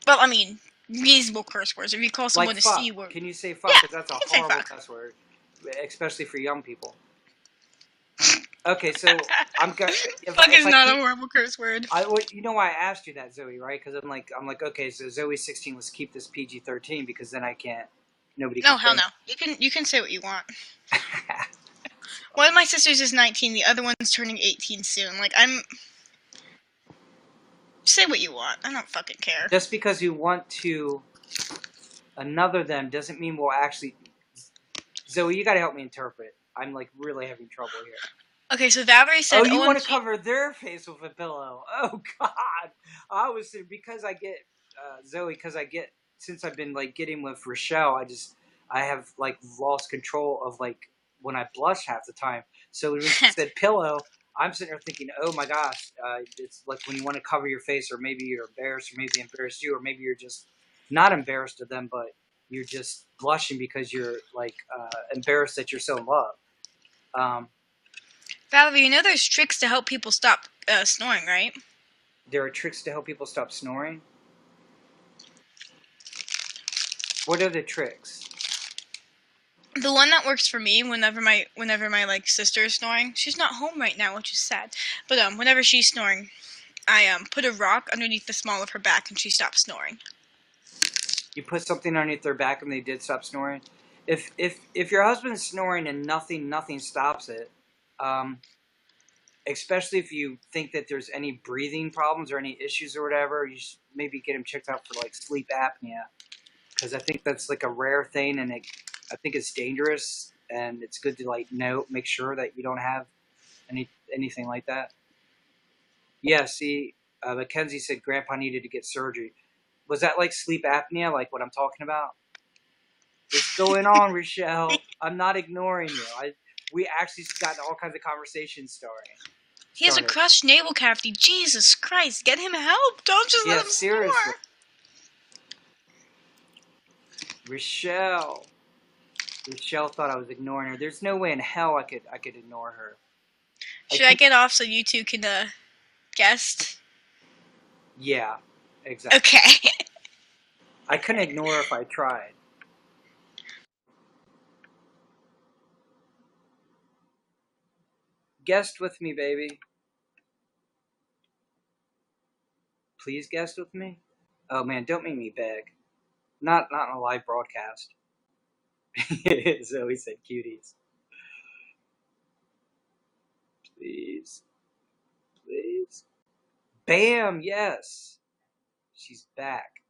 Well, I mean, reasonable curse words. If you call someone like a fuck. C word. Can you say fuck? Because that's a horrible cuss word. Especially for young people. Okay, so I'm going. Fuck is not a horrible curse word. You know why I asked you that, Zoe? Right? Because I'm like, okay, so Zoe's 16. Let's keep this PG-13 because then I can't. Nobody. No, hell no. You can say what you want. One of my sisters is 19. The other one's turning 18 soon. Like say what you want. I don't fucking care. Just because you want to Another them doesn't mean we'll actually. Zoe, you gotta help me interpret. I'm like really having trouble here. Okay, so Valerie said, Oh, you want to OMG. cover their face with a pillow? Oh God! I was because I get Zoe because I get since I've been like getting with Rochelle. I have like lost control of like when I blush half the time. So when she said pillow, I'm sitting there thinking, oh my gosh, it's like when you want to cover your face, or maybe you're embarrassed, or maybe they embarrassed you, or maybe you're just not embarrassed of them, but you're just blushing because you're like embarrassed that you're so in love. Valerie, you know there's tricks to help people stop snoring, right? There are tricks to help people stop snoring. What are the tricks? The one that works for me whenever my like sister is snoring, she's not home right now, which is sad. But whenever she's snoring, I put a rock underneath the small of her back and she stops snoring. You put something underneath their back and they did stop snoring. If your husband's snoring and nothing stops it, especially if you think that there's any breathing problems or any issues or whatever, you should maybe get him checked out for like sleep apnea, because I think that's like a rare thing, and I think it's dangerous, and it's good to like make sure that you don't have anything like that. Yeah, see, Mackenzie said Grandpa needed to get surgery. Was that like sleep apnea, like what I'm talking about? What's going on, Rochelle? I'm not ignoring you. We actually got all kinds of conversations started. He has a crushed navel cavity. Jesus Christ, get him help! Don't just let him seriously. snore. Rochelle thought I was ignoring her. There's no way in hell I could ignore her. Should I get off so you two can guest? Yeah, exactly. Okay. I couldn't ignore her if I tried. Guest with me, baby. Please guest with me. Oh man, don't make me beg. Not in a live broadcast. Zoe said cuties. Please. Please. Bam, yes. She's back.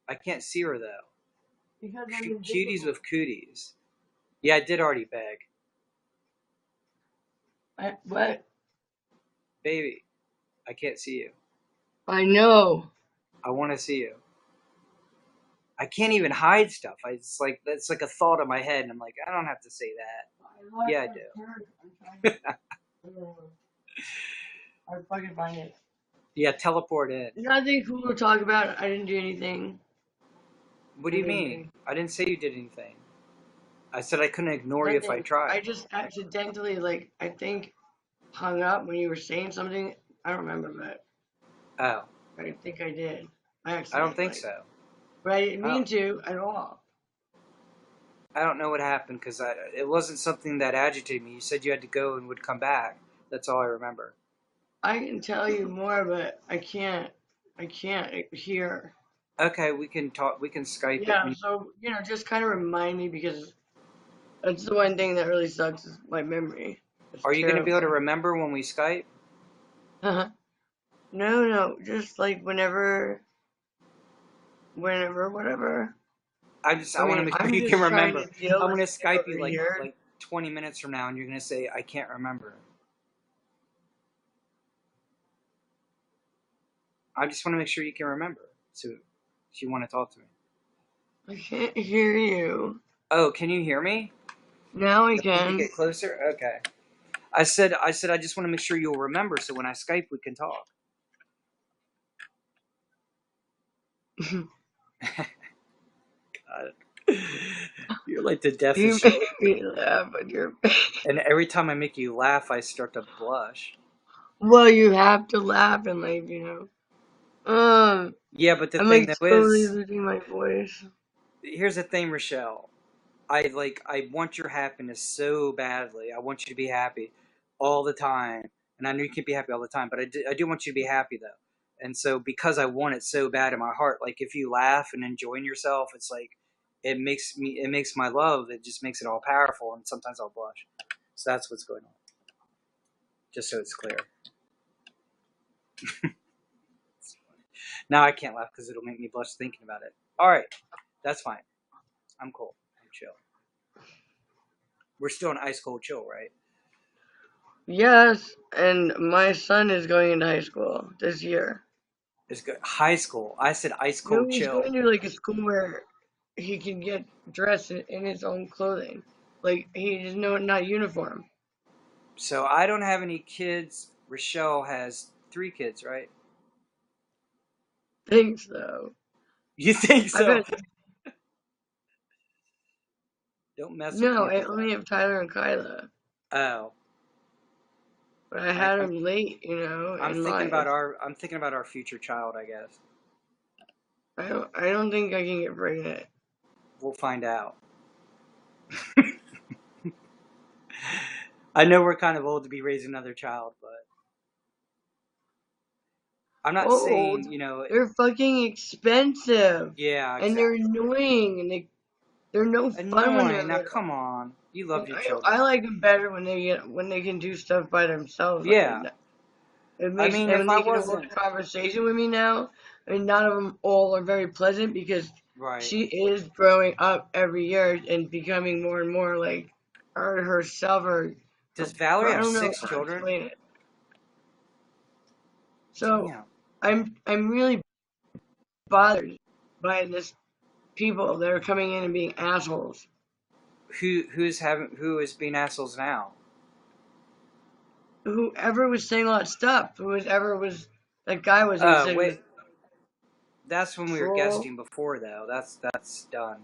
I can't see her though. Cuties with cooties. Yeah, I did already beg. What? Baby, I can't see you. I know. I want to see you. I can't even hide stuff. It's like that's like a thought in my head, and I'm like, I don't have to say that. Yeah, I do. I fucking find it. Yeah, teleport in. Nothing cool to talk about. I didn't do anything. What do you mean? I didn't say you did anything. I said I couldn't ignore you if I tried. I just accidentally, like, I think, hung up when you were saying something. I don't remember, but Oh. I think I did. I don't think so. But I didn't mean to at all. I don't know what happened because it wasn't something that agitated me. You said you had to go and would come back. That's all I remember. I can tell you more, but I can't hear. Okay, we can talk. We can Skype. Yeah, so just kind of remind me, because that's the one thing that really sucks is my memory. Are you going to be able to remember when we Skype? No, just like whenever, whatever. I want to make sure you can remember. I'm going to Skype you like 20 minutes from now, and you're going to say, I can't remember. I just want to make sure you can remember. So if you want to talk to me. I can't hear you. Oh, can you hear me? Now I Can can. you get closer? Okay. I said I just want to make sure you'll remember, so when I Skype, we can talk. God. You're like the deafest. You make me laugh on your face. And every time I make you laugh, I start to blush. Well, you have to laugh and Yeah, but the I'm thing like slowly is, losing my voice. here's the thing, Rochelle. I want your happiness so badly. I want you to be happy all the time, and I know you can't be happy all the time, but I do want you to be happy though. And so because I want it so bad in my heart, like if you laugh and enjoying yourself, it's like it makes my love. It just makes it all powerful, and sometimes I'll blush. So that's what's going on. Just so it's clear. Now I can't laugh because it'll make me blush thinking about it. All right. That's fine. I'm cool. I'm chill. We're still in ice cold chill, right? Yes, and my son is going into high school this year. It's good. High school. I said ice No, cold he's chill. going to like a school where he can get dressed in his own clothing. Like he is not uniform. So I don't have any kids. Rochelle has 3 kids, right? Thinks though. You think I so? bet Don't mess with no. me I like only that. have Tyler and Kyla, Oh, but I I, had I'm them late, I'm in thinking about life. our future child. I guess I don't think I can get pregnant. we'll find out. I know we're kind of old to be raising another child, but I'm not Old. saying They're fucking expensive, Yeah, and they're exactly. annoying, and they're no fun when they're Annoying. Now little. come on, you love your I children. like them better when they can do stuff by themselves. I Yeah, mean, it I makes mean and if when I they can hold wasn't a conversation with me now. I mean, none of them all are very pleasant because right. she is growing up every year and becoming more and more like herself Does Valerie I have don't know 6 how to children? explain it. So Damn. I'm really bothered by this people that are coming in and being assholes. Who is being assholes now? Whoever was saying all that stuff, whoever was that guy was that you said was Wait, that's when we were troll. guesting before though. That's done.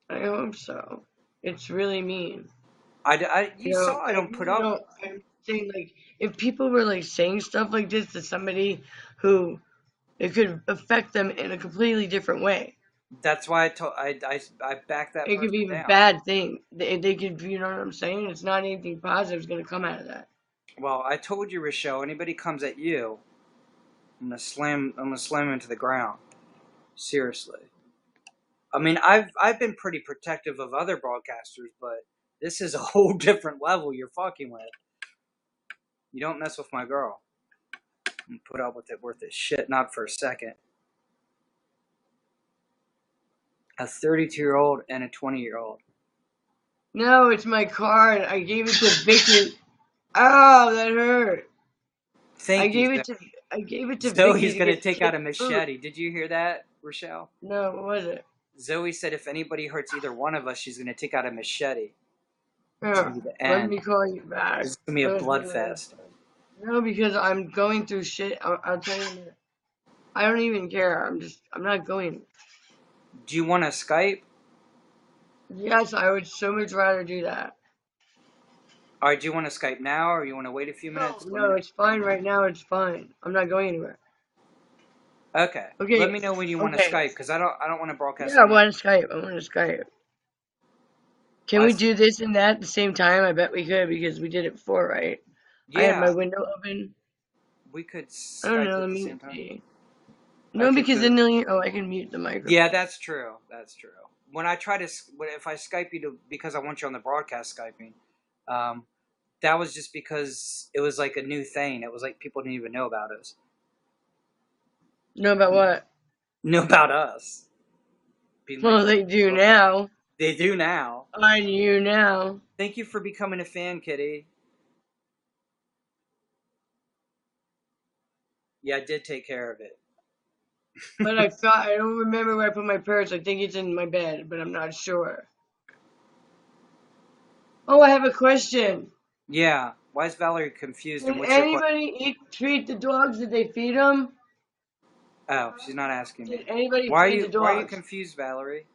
I hope so. It's really mean. You saw I I don't put really up. don't. I'm saying like if people were like saying stuff like this to somebody who it could affect them in a completely different way. That's why I backed that It could person be a down. bad thing. They could, you know what I'm saying? It's not anything positive is going to come out of that. Well, I told you, Rochelle. Anybody comes at you, I'm gonna slam him into the ground. Seriously. I mean, I've been pretty protective of other broadcasters, but this is a whole different level you're fucking with. You don't mess with my girl. And put up with it worth its shit, not for a second. A 32-year-old and a 20-year-old. No, it's my card. I gave it to Vicky. Oh, that hurt. I Thank you, gave it Zoe. to I gave it to Vicky Zoe's to gonna get take out kid a food. machete. Did you hear that, Rochelle? No, what was it? Zoe said if anybody hurts either one of us, she's gonna take out a machete. It's Yeah, gonna be the let end. me call you back. This is gonna be a blood fest. No, because I'm going through shit. I'll tell you in a minute. I don't even care. I'm not going. Do you want to Skype? Yes, I would so much rather do that. Or do you want to Skype now, or you want to wait a few No, minutes? Let me no, know. it's fine right now. It's fine. I'm not going anywhere. Okay. Let Okay, me know when you want to okay. Skype, because I don't want to broadcast Yeah, I on my. want to Skype. I want to Skype. Can I we said, do this and that at the same time? I bet we could because we did it before, right? I had my yeah, window open. we could I don't Skype know. at Let the me same time. see. I No, could because move. then I can mute the Yeah, microphone. that's true. That's true. When I try to, if I Skype you to because I want you on the broadcast Skyping, um, that was just because it was like a new thing. It was like people didn't even know about us. Know about what? Know about us. Being like, Well, they do well, now. they do now. I you now. Thank you for becoming a fan, Kitty. Yeah, I did take care of it. But I don't remember where I put my purse. I think it's in my bed, but I'm not sure. Oh, I have a question. Yeah. Why is Valerie confused? And Did what's your question? anybody treat the dogs? Did they feed them? Oh, she's not asking Did me. anybody feed the Why are you dogs? confused, Valerie?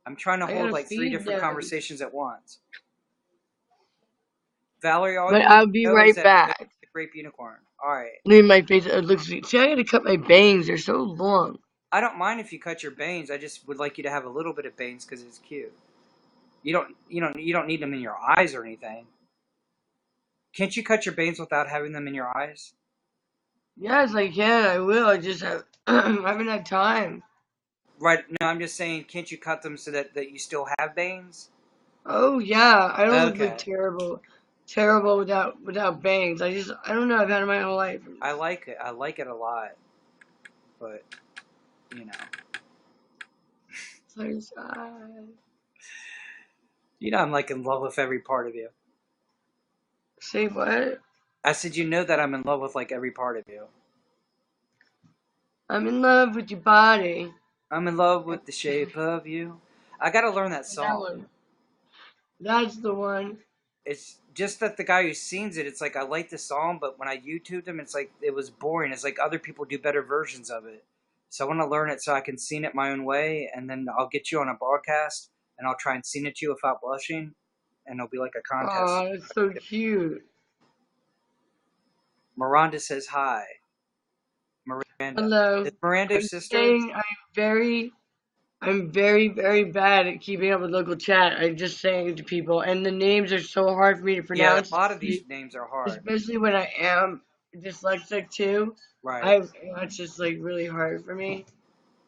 I'm trying to I hold gotta like 3 feed different them. conversations at once. Valerie, all But you need I'll to be know is right that Zoe's back. a grape unicorn. All right. Look at my face. It looks. See, I gotta cut my bangs. They're so long. I don't mind if you cut your bangs. I just would like you to have a little bit of bangs because it's cute. You don't need them in your eyes or anything. Can't you cut your bangs without having them in your eyes? Yes, I can. I will. I just have. I haven't had time. Right. No, I'm just saying, can't you cut them so that you still have bangs? Oh yeah, I don't look like Okay. terrible without bangs. I don't know. I've had it my whole life. I like it. I like it a lot. But you know. Sunshine. You know I'm like in love with every part of you. Say what? I said you know that I'm in love with like every part of you. I'm in love with your body. I'm in love with the shape of you. I gotta learn that That song. one. That's the one. It's just that the guy who sings it, it's like I like the song, but when I YouTubed him, it's like it was boring. It's like other people do better versions of it. So I want to learn it so I can sing it my own way, and then I'll get you on a broadcast, and I'll try and sing it to you without blushing, and it'll be like a contest. Oh, that's so cute. Miranda says hi. Miranda. Hello. Is Miranda your I'm sister? saying I'm very, very bad at keeping up with local chat. I'm just saying it to people, and the names are so hard for me to Yeah, a pronounce, lot of these names are hard. especially when I am dyslexic too. Right. It's just like really hard for me.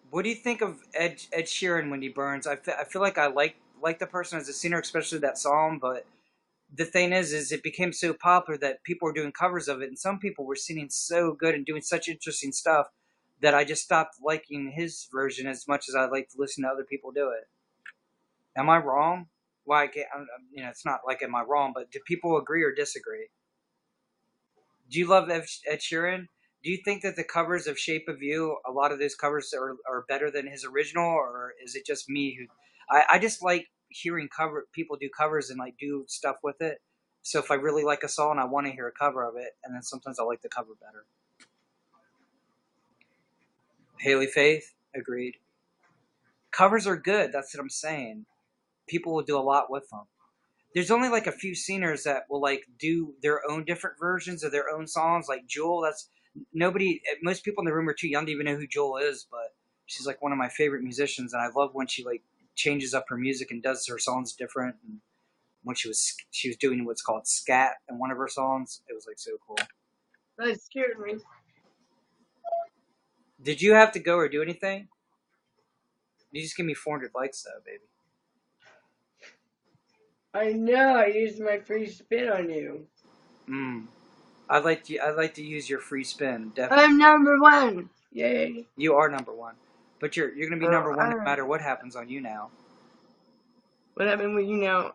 What do you think of Ed Sheeran when he burns? I feel like I like the person as a singer, especially that song, but the thing is it became so popular that people were doing covers of it, and some people were singing so good and doing such interesting stuff that I just stopped liking his version as much as I like to listen to other people do it. Am I wrong? Like, it's not like am I wrong, but do people agree or disagree? Do you love Ed Sheeran? Do you think that the covers of Shape of You, a lot of those covers are better than his original, or is it just me who? I just like hearing people do covers and like do stuff with it. So if I really like a song, I want to hear a cover of it, and then sometimes I like the cover better. Haley Faith, agreed. Covers are good. That's what I'm saying. People will do a lot with them. There's only like a few singers that will like do their own different versions of their own songs. Like Jewel, that's nobody. Most people in the room are too young to even know who Jewel is, but she's like one of my favorite musicians, and I love when she like changes up her music and does her songs different. And when she was doing what's called scat in one of her songs, it was like so cool. That scared me. Did you have to go or do anything? You just give me 400 likes though, baby. I know. I used my free spin on you. I'd like to use your free spin. Definitely. I'm number one. Yay. You are number one, but you're gonna be number one no Alright. matter what happens on YouNow. What happened with YouNow?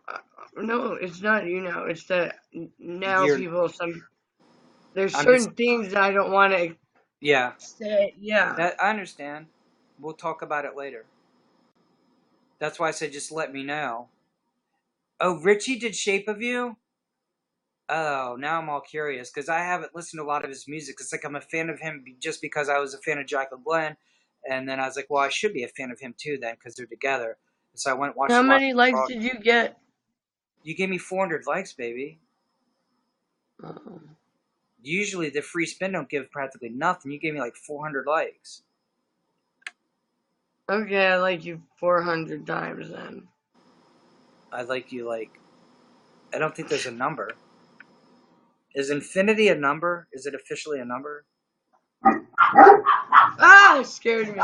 No, it's not YouNow. It's that now You're, people. There's I'm just, certain things that I don't want to yeah. say. Yeah. That I understand. We'll talk about it later. That's why I said just let me know. Oh, Richie did Shape of You? Oh, now I'm all curious because I haven't listened to a lot of his music. It's like I'm a fan of him just because I was a fan of Jack and Glenn, and then I was like, well, I should be a fan of him too then because they're together. So I went and watched How a lot many of likes rock. did you get? You gave me 400 likes, baby. Usually the free spin don't give practically nothing. You gave me like 400 likes. Okay, I like you 400 times then. I like you like. I don't think there's a number. Is infinity a number? Is it officially a number? Ah, it scared me.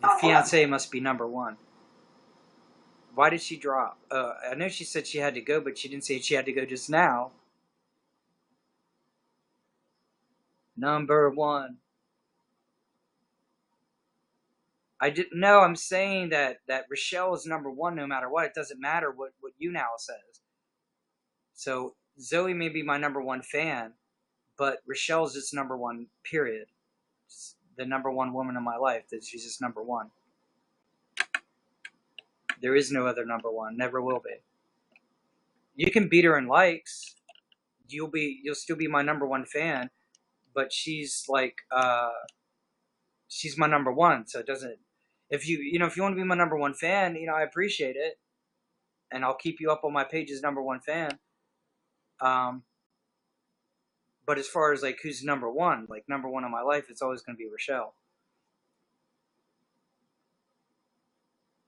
The fiance must be number one. Why did she drop? I know she said she had to go, but she didn't say she had to go just now. Number one. I didn't know. I'm saying that Rochelle is number one no matter what. It doesn't matter what YouNow says. So Zoe may be my number one fan, but Rochelle's just number one, period. Just the number one woman in my life. That she's just number one. There is no other number one. Never will be. You can beat her in likes. You'll still be my number one fan, but she's like she's my number one. So it doesn't. If you want to be my number one fan, I appreciate it, and I'll keep you up on my page as number one fan. But as far as like who's number one in my life, it's always going to be Rochelle.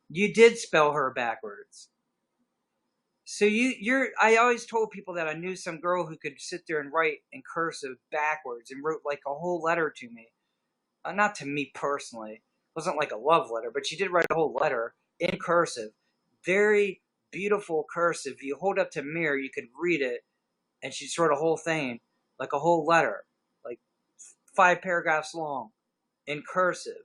You did spell her backwards. So I always told people that I knew some girl who could sit there and write in cursive backwards and wrote like a whole letter to me. Not to me personally. It wasn't like a love letter, but she did write a whole letter in cursive. Very beautiful cursive. If you hold up to a mirror, you could read it, and she just wrote a whole thing, like a whole letter, like 5 paragraphs long, in cursive.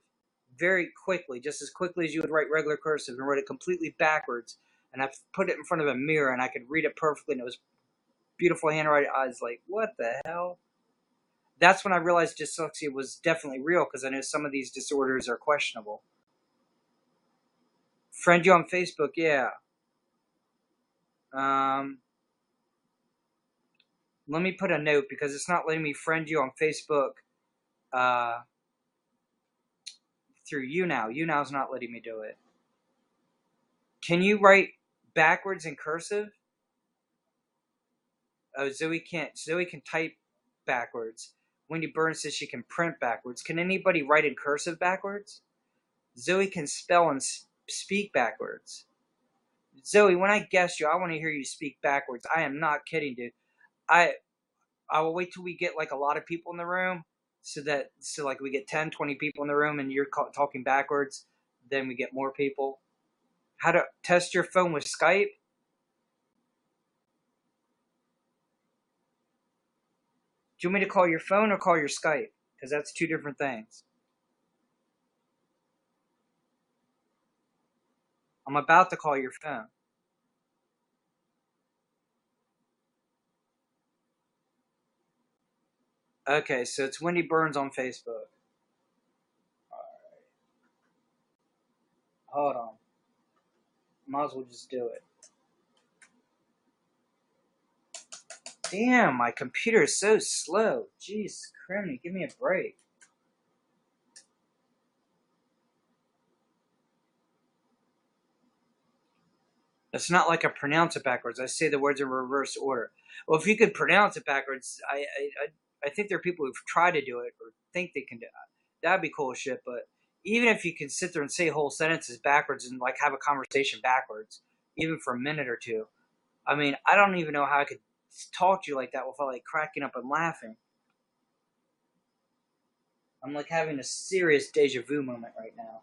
very quickly, just as quickly as you would write regular cursive, and wrote it completely backwards. And I put it in front of a mirror, and I could read it perfectly, and it was beautiful handwriting. I was like, what the hell? That's when I realized dyslexia was definitely real, because I know some of these disorders are questionable. Friend you on Facebook, yeah. Let me put a note, because it's not letting me friend you on Facebook through YouNow. YouNow's not letting me do it. Can you write backwards in cursive? Oh, Zoe can't. Zoe can type backwards. Wendy Burns says she can print backwards. Can anybody write in cursive backwards? Zoe can spell and speak backwards. Zoe, when I guess you, I want to hear you speak backwards. I am not kidding, dude. I will wait till we get like a lot of people in the room, so like we get 10, 20 people in the room, and you're talking backwards. Then we get more people. How to test your phone with Skype? Do you want me to call your phone or call your Skype? Because that's two different things. I'm about to call your phone. Okay, so it's Wendy Burns on Facebook. Alright. Hold on. Might as well just do it. Damn, my computer is so slow. Jeez, criminy, give me a break. It's not like I pronounce it backwards. I say the words in reverse order. Well, if you could pronounce it backwards, I think there are people who've tried to do it or think they can do it. That'd be cool as shit, but even if you can sit there and say whole sentences backwards and like have a conversation backwards, even for a minute or two, I mean, I don't even know how I could talk to you like that without like cracking up and laughing. I'm like having a serious deja vu moment right now.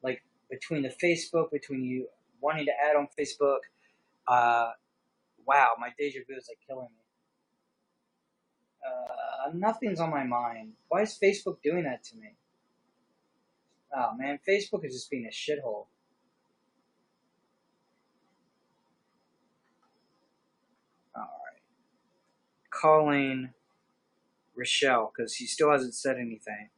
Like between the Facebook, between you wanting to add on Facebook, wow, my deja vu is like killing me. Nothing's on my mind. Why is Facebook doing that to me? Oh man, Facebook is just being a shithole. Alright. Calling Rochelle, because he still hasn't said anything.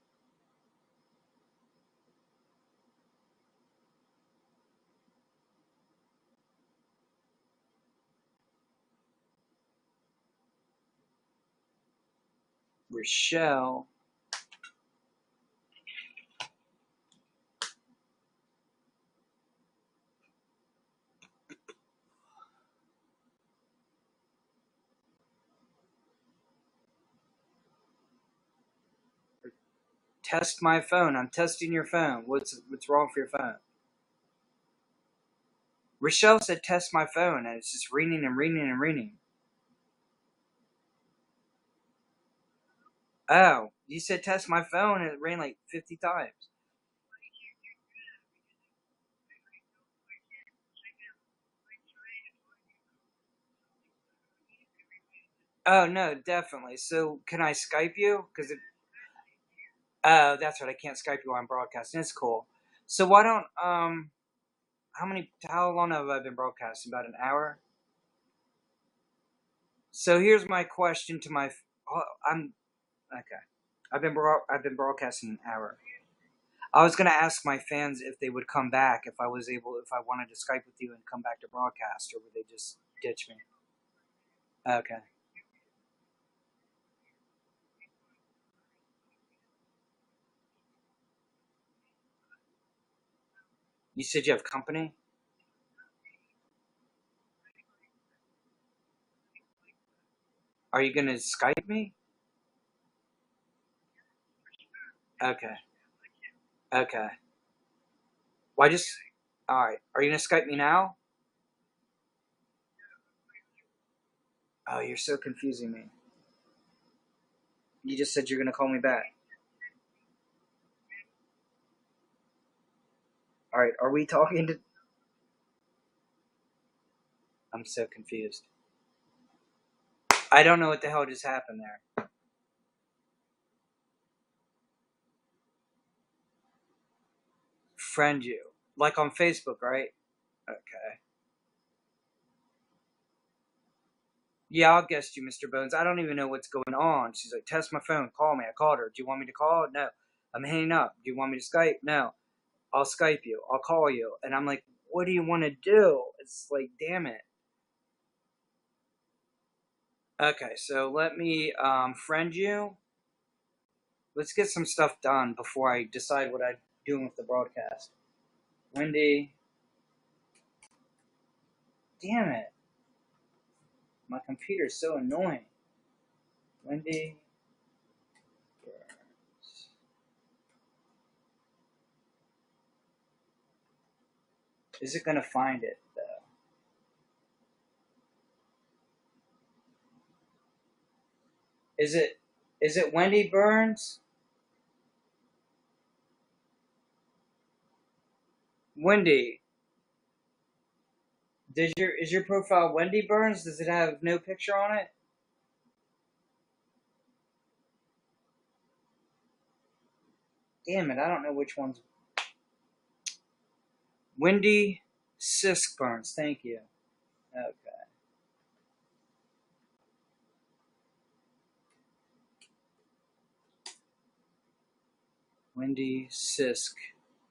Rochelle. Test my phone. I'm testing your phone. What's wrong with your phone? Rochelle said test my phone, and it's just ringing and ringing and ringing. Oh, you said test my phone, and it rang like 50 times. Oh, no, definitely. So, can I Skype you? Because oh, that's right. I can't Skype you while I'm broadcasting. It's cool. So why don't how long have I been broadcasting? About an hour. So here's my question to my. I'm okay. I've been broadcasting an hour. I was gonna ask my fans if they would come back if I wanted to Skype with you and come back to broadcast, or would they just ditch me? Okay. You said you have company. Are you gonna Skype me? Okay. Okay. Why just? All right. Are you gonna Skype me now? Oh, you're so confusing me. You just said you're gonna call me back. All right. Are we talking to? I'm so confused. I don't know what the hell just happened there. friend you. Like on Facebook, right? Okay. Yeah, I'll guest you, Mr. Bones. I don't even know what's going on. She's like, test my phone. Call me. I called her. Do you want me to call? No. I'm hanging up. Do you want me to Skype? No. I'll Skype you. I'll call you. And I'm like, what do you want to do? It's like, damn it. Okay, so let me friend you. Let's get some stuff done before I decide what I'm doing with the broadcast. Wendy. Damn it. My computer's so annoying. Wendy. Is it going to find it, though? Is it Wendy Burns? Wendy. Is your profile Wendy Burns? Does it have no picture on it? Damn it, I don't know which one's... Wendy Sisk Burns, thank you. Okay. Wendy Sisk,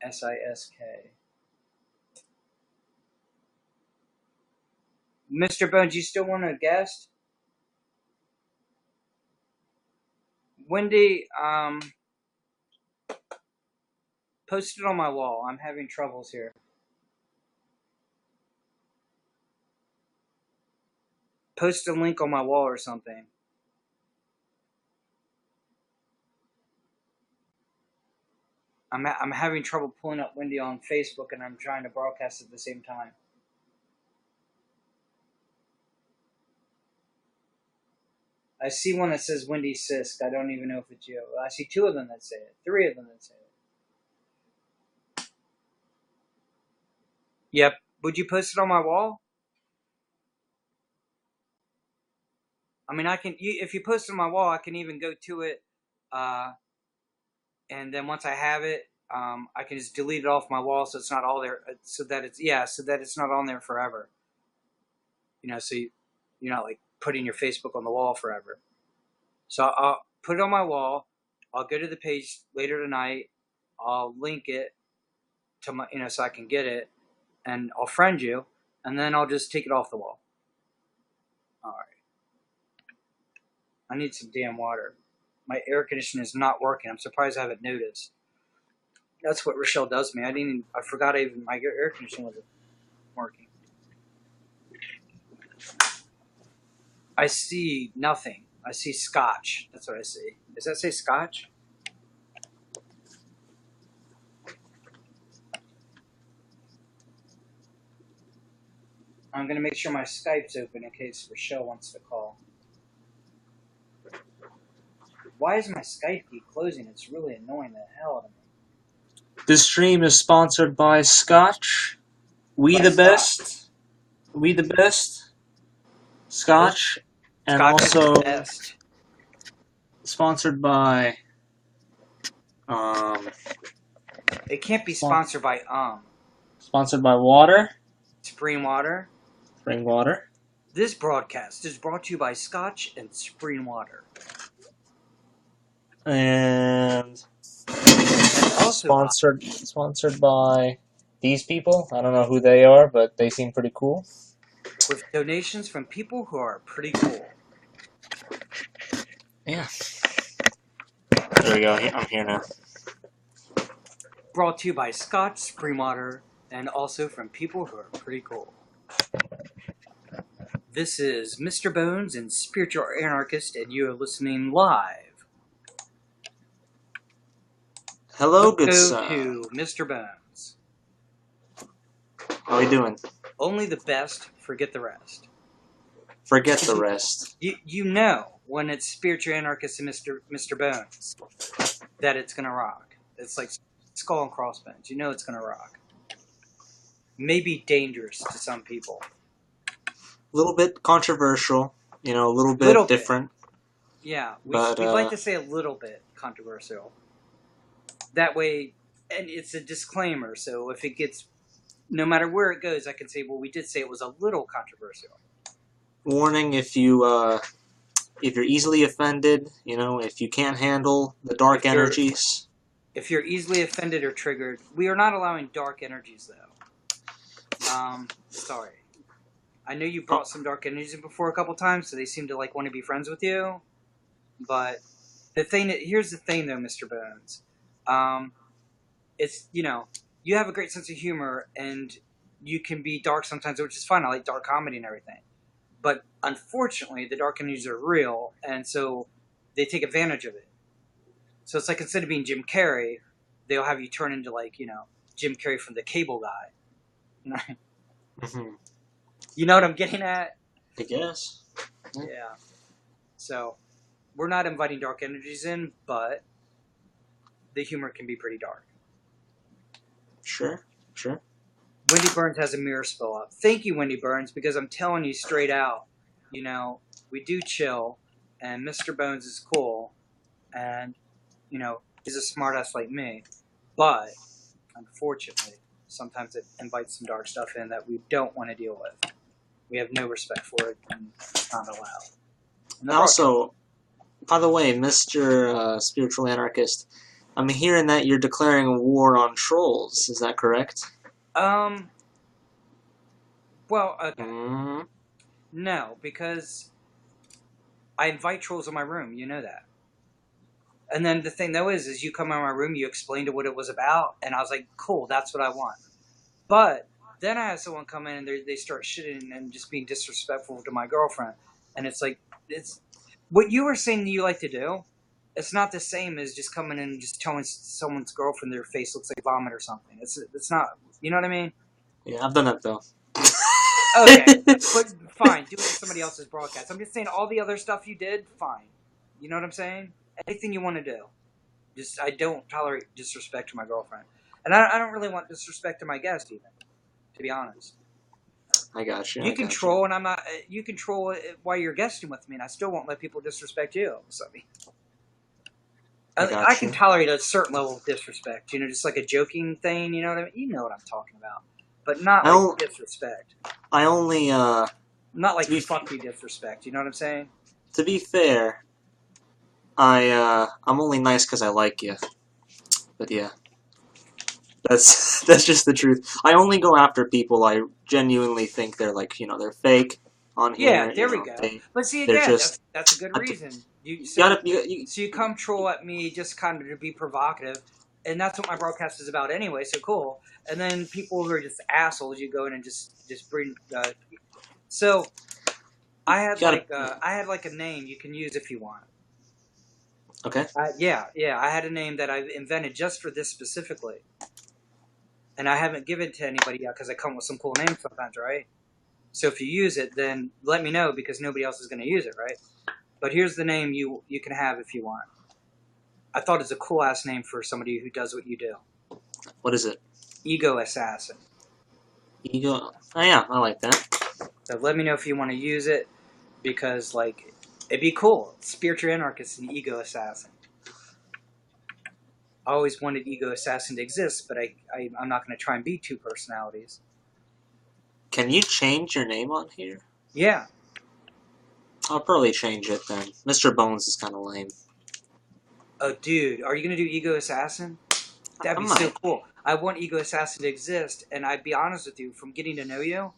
S-I-S-K. Mr. Bones, you still want a guest? Wendy, post it on my wall. I'm having troubles here. Post a link on my wall or something. I'm having trouble pulling up Wendy on Facebook, and I'm trying to broadcast at the same time. I see one that says Wendy Sisk. I don't even know if it's you. I see 2 of them that say it. 3 of them that say it. Yep. Would you post it on my wall? I mean, if you post it on my wall, I can even go to it, and then once I have it, I can just delete it off my wall, so it's not all there. So that it's not on there forever. So you're not like putting your Facebook on the wall forever. So I'll put it on my wall. I'll go to the page later tonight. I'll link it to my, so I can get it, and I'll friend you, and then I'll just take it off the wall. All right. I need some damn water. My air conditioner is not working. I'm surprised I haven't noticed. That's what Rochelle does to me. I forgot even my air conditioner wasn't working. I see nothing. I see scotch. That's what I see. Does that say scotch? I'm going to make sure my Skype's open in case Rochelle wants to call. Why is my Skype keep closing? It's really annoying the hell out of me. This stream is sponsored by Scotch. We the best. Scotch. And Scotch also is the best. Sponsored by It can't be sponsored by Sponsored by water. Spring water. Spring water. This broadcast is brought to you by Scotch and Spring water. And also sponsored by these people. I don't know who they are, but they seem pretty cool. With donations from people who are pretty cool. Yeah. There we go. I'm here now. Brought to you by Scotch, Spring water, and also from people who are pretty cool. This is Mr. Bones and Spiritual Anarchist, and you are listening live. Hello, good sir. Go to Mr. Bones. How are we doing? Only the best, forget the rest. Forget the rest. You know when it's Spiritual Anarchist and Mr. Bones that it's gonna rock. It's like Skull and Crossbones. You know it's gonna rock. Maybe dangerous to some people. A little bit controversial, a little bit different. Yeah, we'd like to say a little bit controversial. That way, and it's a disclaimer. So if it gets, no matter where it goes, I can say, well, we did say it was a little controversial. Warning: if you're easily offended, if you can't handle the dark energies. If you're easily offended or triggered, we are not allowing dark energies, though. Sorry. I know you brought some dark energies in before a couple times, so they seem to want to be friends with you. But here's the thing, though, Mr. Bones. It's you have a great sense of humor, and you can be dark sometimes, which is fun. I like dark comedy and everything. But unfortunately, the dark energies are real, and so they take advantage of it. So it's like instead of being Jim Carrey, they'll have you turn into Jim Carrey from the Cable Guy. Mm-hmm. You know what I'm getting at? I guess. Yeah. So we're not inviting dark energies in, but the humor can be pretty dark. Sure. Wendy Burns has a mirror spill up. Thank you, Wendy Burns, because I'm telling you straight out, we do chill, and Mr. Bones is cool, and, he's a smartass like me. But, unfortunately, sometimes it invites some dark stuff in that we don't want to deal with. We have no respect for it, and it's not allowed. And also, by the way, Mr. Spiritual Anarchist, I'm hearing that you're declaring a war on trolls. Is that correct? Well, okay. Mm-hmm. No, because I invite trolls in my room. You know that. And then the thing, though, is you come in my room, you explained what it was about, and I was like, cool, that's what I want. But then I had someone come in, and they start shitting and just being disrespectful to my girlfriend. And it's like, it's what you were saying you like to do. It's not the same as just coming in and just telling someone's girlfriend their face looks like vomit or something. It's not, you know what I mean? Yeah, I've done that, though. Okay, but fine, do it in somebody else's broadcast. I'm just saying all the other stuff you did, fine. You know what I'm saying? Anything you want to do. Just, I don't tolerate disrespect to my girlfriend. And I don't really want disrespect to my guest, even, to be honest. I got you. You can troll, and I'm not. You can troll while you're guesting with me, and I still won't let people disrespect you. So, I can tolerate a certain level of disrespect. Just like a joking thing. You know what I mean? You know what I'm talking about, but not like disrespect. I only not like fuck you disrespect. You know what I'm saying? To be fair, I'm only nice because I like you. But yeah. That's just the truth. I only go after people I genuinely think they're they're fake on here. Yeah, there we go. But see, again, that's a good reason. So you come troll at me just kind of to be provocative, and that's what my broadcast is about anyway. So cool. And then people who are just assholes, you go in and just bring. So I had a name you can use if you want. Okay. Yeah. I had a name that I invented just for this specifically. And I haven't given it to anybody yet because I come with some cool names sometimes, right? So if you use it, then let me know because nobody else is going to use it, right? But here's the name you can have if you want. I thought it's a cool-ass name for somebody who does what you do. What is it? Ego Assassin. Ego? Oh, yeah, I like that. So let me know if you want to use it because, it'd be cool. Spiritual Anarchist and Ego Assassin. I always wanted Ego Assassin to exist, but I'm not going to try and be two personalities. Can you change your name on here? Yeah. I'll probably change it then. Mr. Bones is kind of lame. Oh, dude, are you going to do Ego Assassin? That'd be so cool. I want Ego Assassin to exist, and I'd be honest with you, from getting to know you,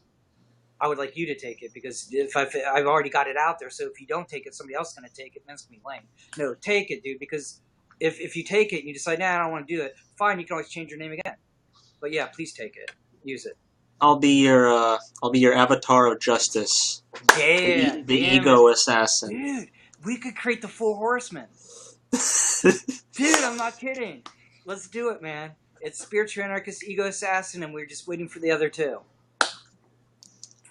I would like you to take it, because if I've already got it out there, so if you don't take it, somebody else is going to take it, and that's going to be lame. No, take it, dude, because if you take it and you decide, nah, I don't want to do it, fine, you can always change your name again. But yeah, please take it. Use it. I'll be your avatar of justice. Yeah. The Ego Assassin. Dude, we could create the 4 Horsemen. Dude, I'm not kidding. Let's do it, man. It's Spiritual Anarchist, Ego Assassin, and we're just waiting for the other 2.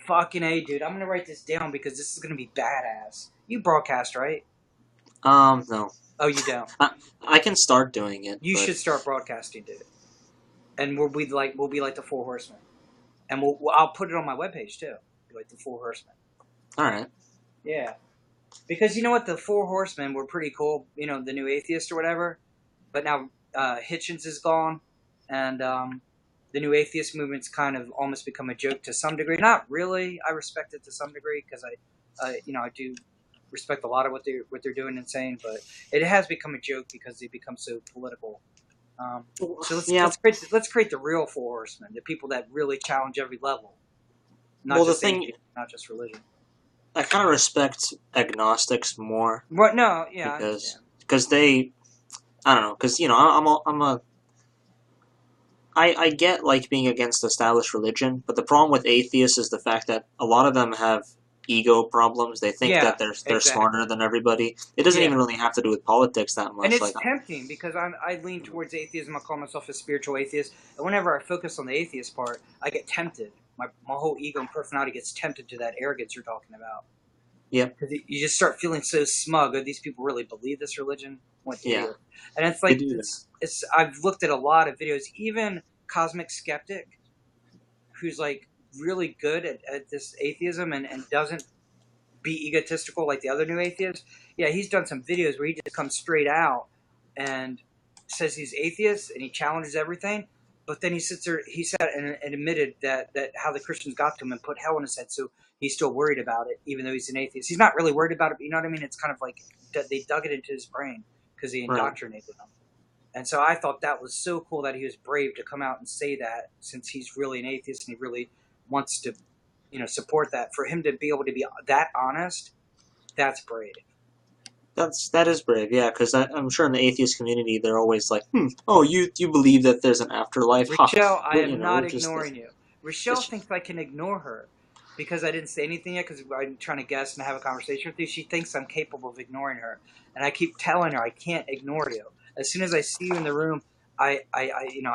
Fucking A, dude. I'm going to write this down because this is going to be badass. You broadcast, right? No. Oh, you don't? I can start doing it. You should start broadcasting, dude. And we'll be like the 4 Horsemen. And I'll put it on my webpage, too. Like the 4 Horsemen. Alright. Yeah. Because you know what? The 4 Horsemen were pretty cool. The new atheist or whatever. But now Hitchens is gone. and the new atheist movement's kind of almost become a joke to some degree. Not really. I respect it to some degree because I do respect a lot of what they're doing and saying, but it has become a joke because they become so political. So let's create the real Four Horsemen, the people that really challenge every level, not just atheism, not just religion. I kind of respect agnostics more. Right? No, yeah, because they, I don't know, because I get like being against established religion, but the problem with atheists is the fact that a lot of them have ego problems. They think that they're smarter than everybody. It doesn't even really have to do with politics that much. And it's tempting because I lean towards atheism. I call myself a spiritual atheist, and whenever I focus on the atheist part, I get tempted. My whole ego and personality gets tempted to that arrogance you're talking about. Yeah, because you just start feeling so smug. Oh, these people really believe this religion? What do you? And it's like it's. I've looked at a lot of videos, even Cosmic Skeptic, who's like really good at this atheism and doesn't be egotistical like the other new atheists. Yeah, he's done some videos where he just comes straight out and says he's atheist and he challenges everything. But then he sits there, he said and admitted that how the Christians got to him and put hell in his head, so he's still worried about it, even though he's an atheist. He's not really worried about it, but you know what I mean? It's kind of like they dug it into his brain because he indoctrinated him. And so I thought that was so cool that he was brave to come out and say that, since he's really an atheist and he really wants to, support that. For him to be able to be that honest, that's brave. That is brave, yeah, because I'm sure in the atheist community they're always like, oh, you believe that there's an afterlife? Rochelle, I am not ignoring you. Rochelle thinks I can ignore her because I didn't say anything yet, because I'm trying to guess and have a conversation with you. She thinks I'm capable of ignoring her, and I keep telling her I can't ignore you. As soon as I see you in the room, I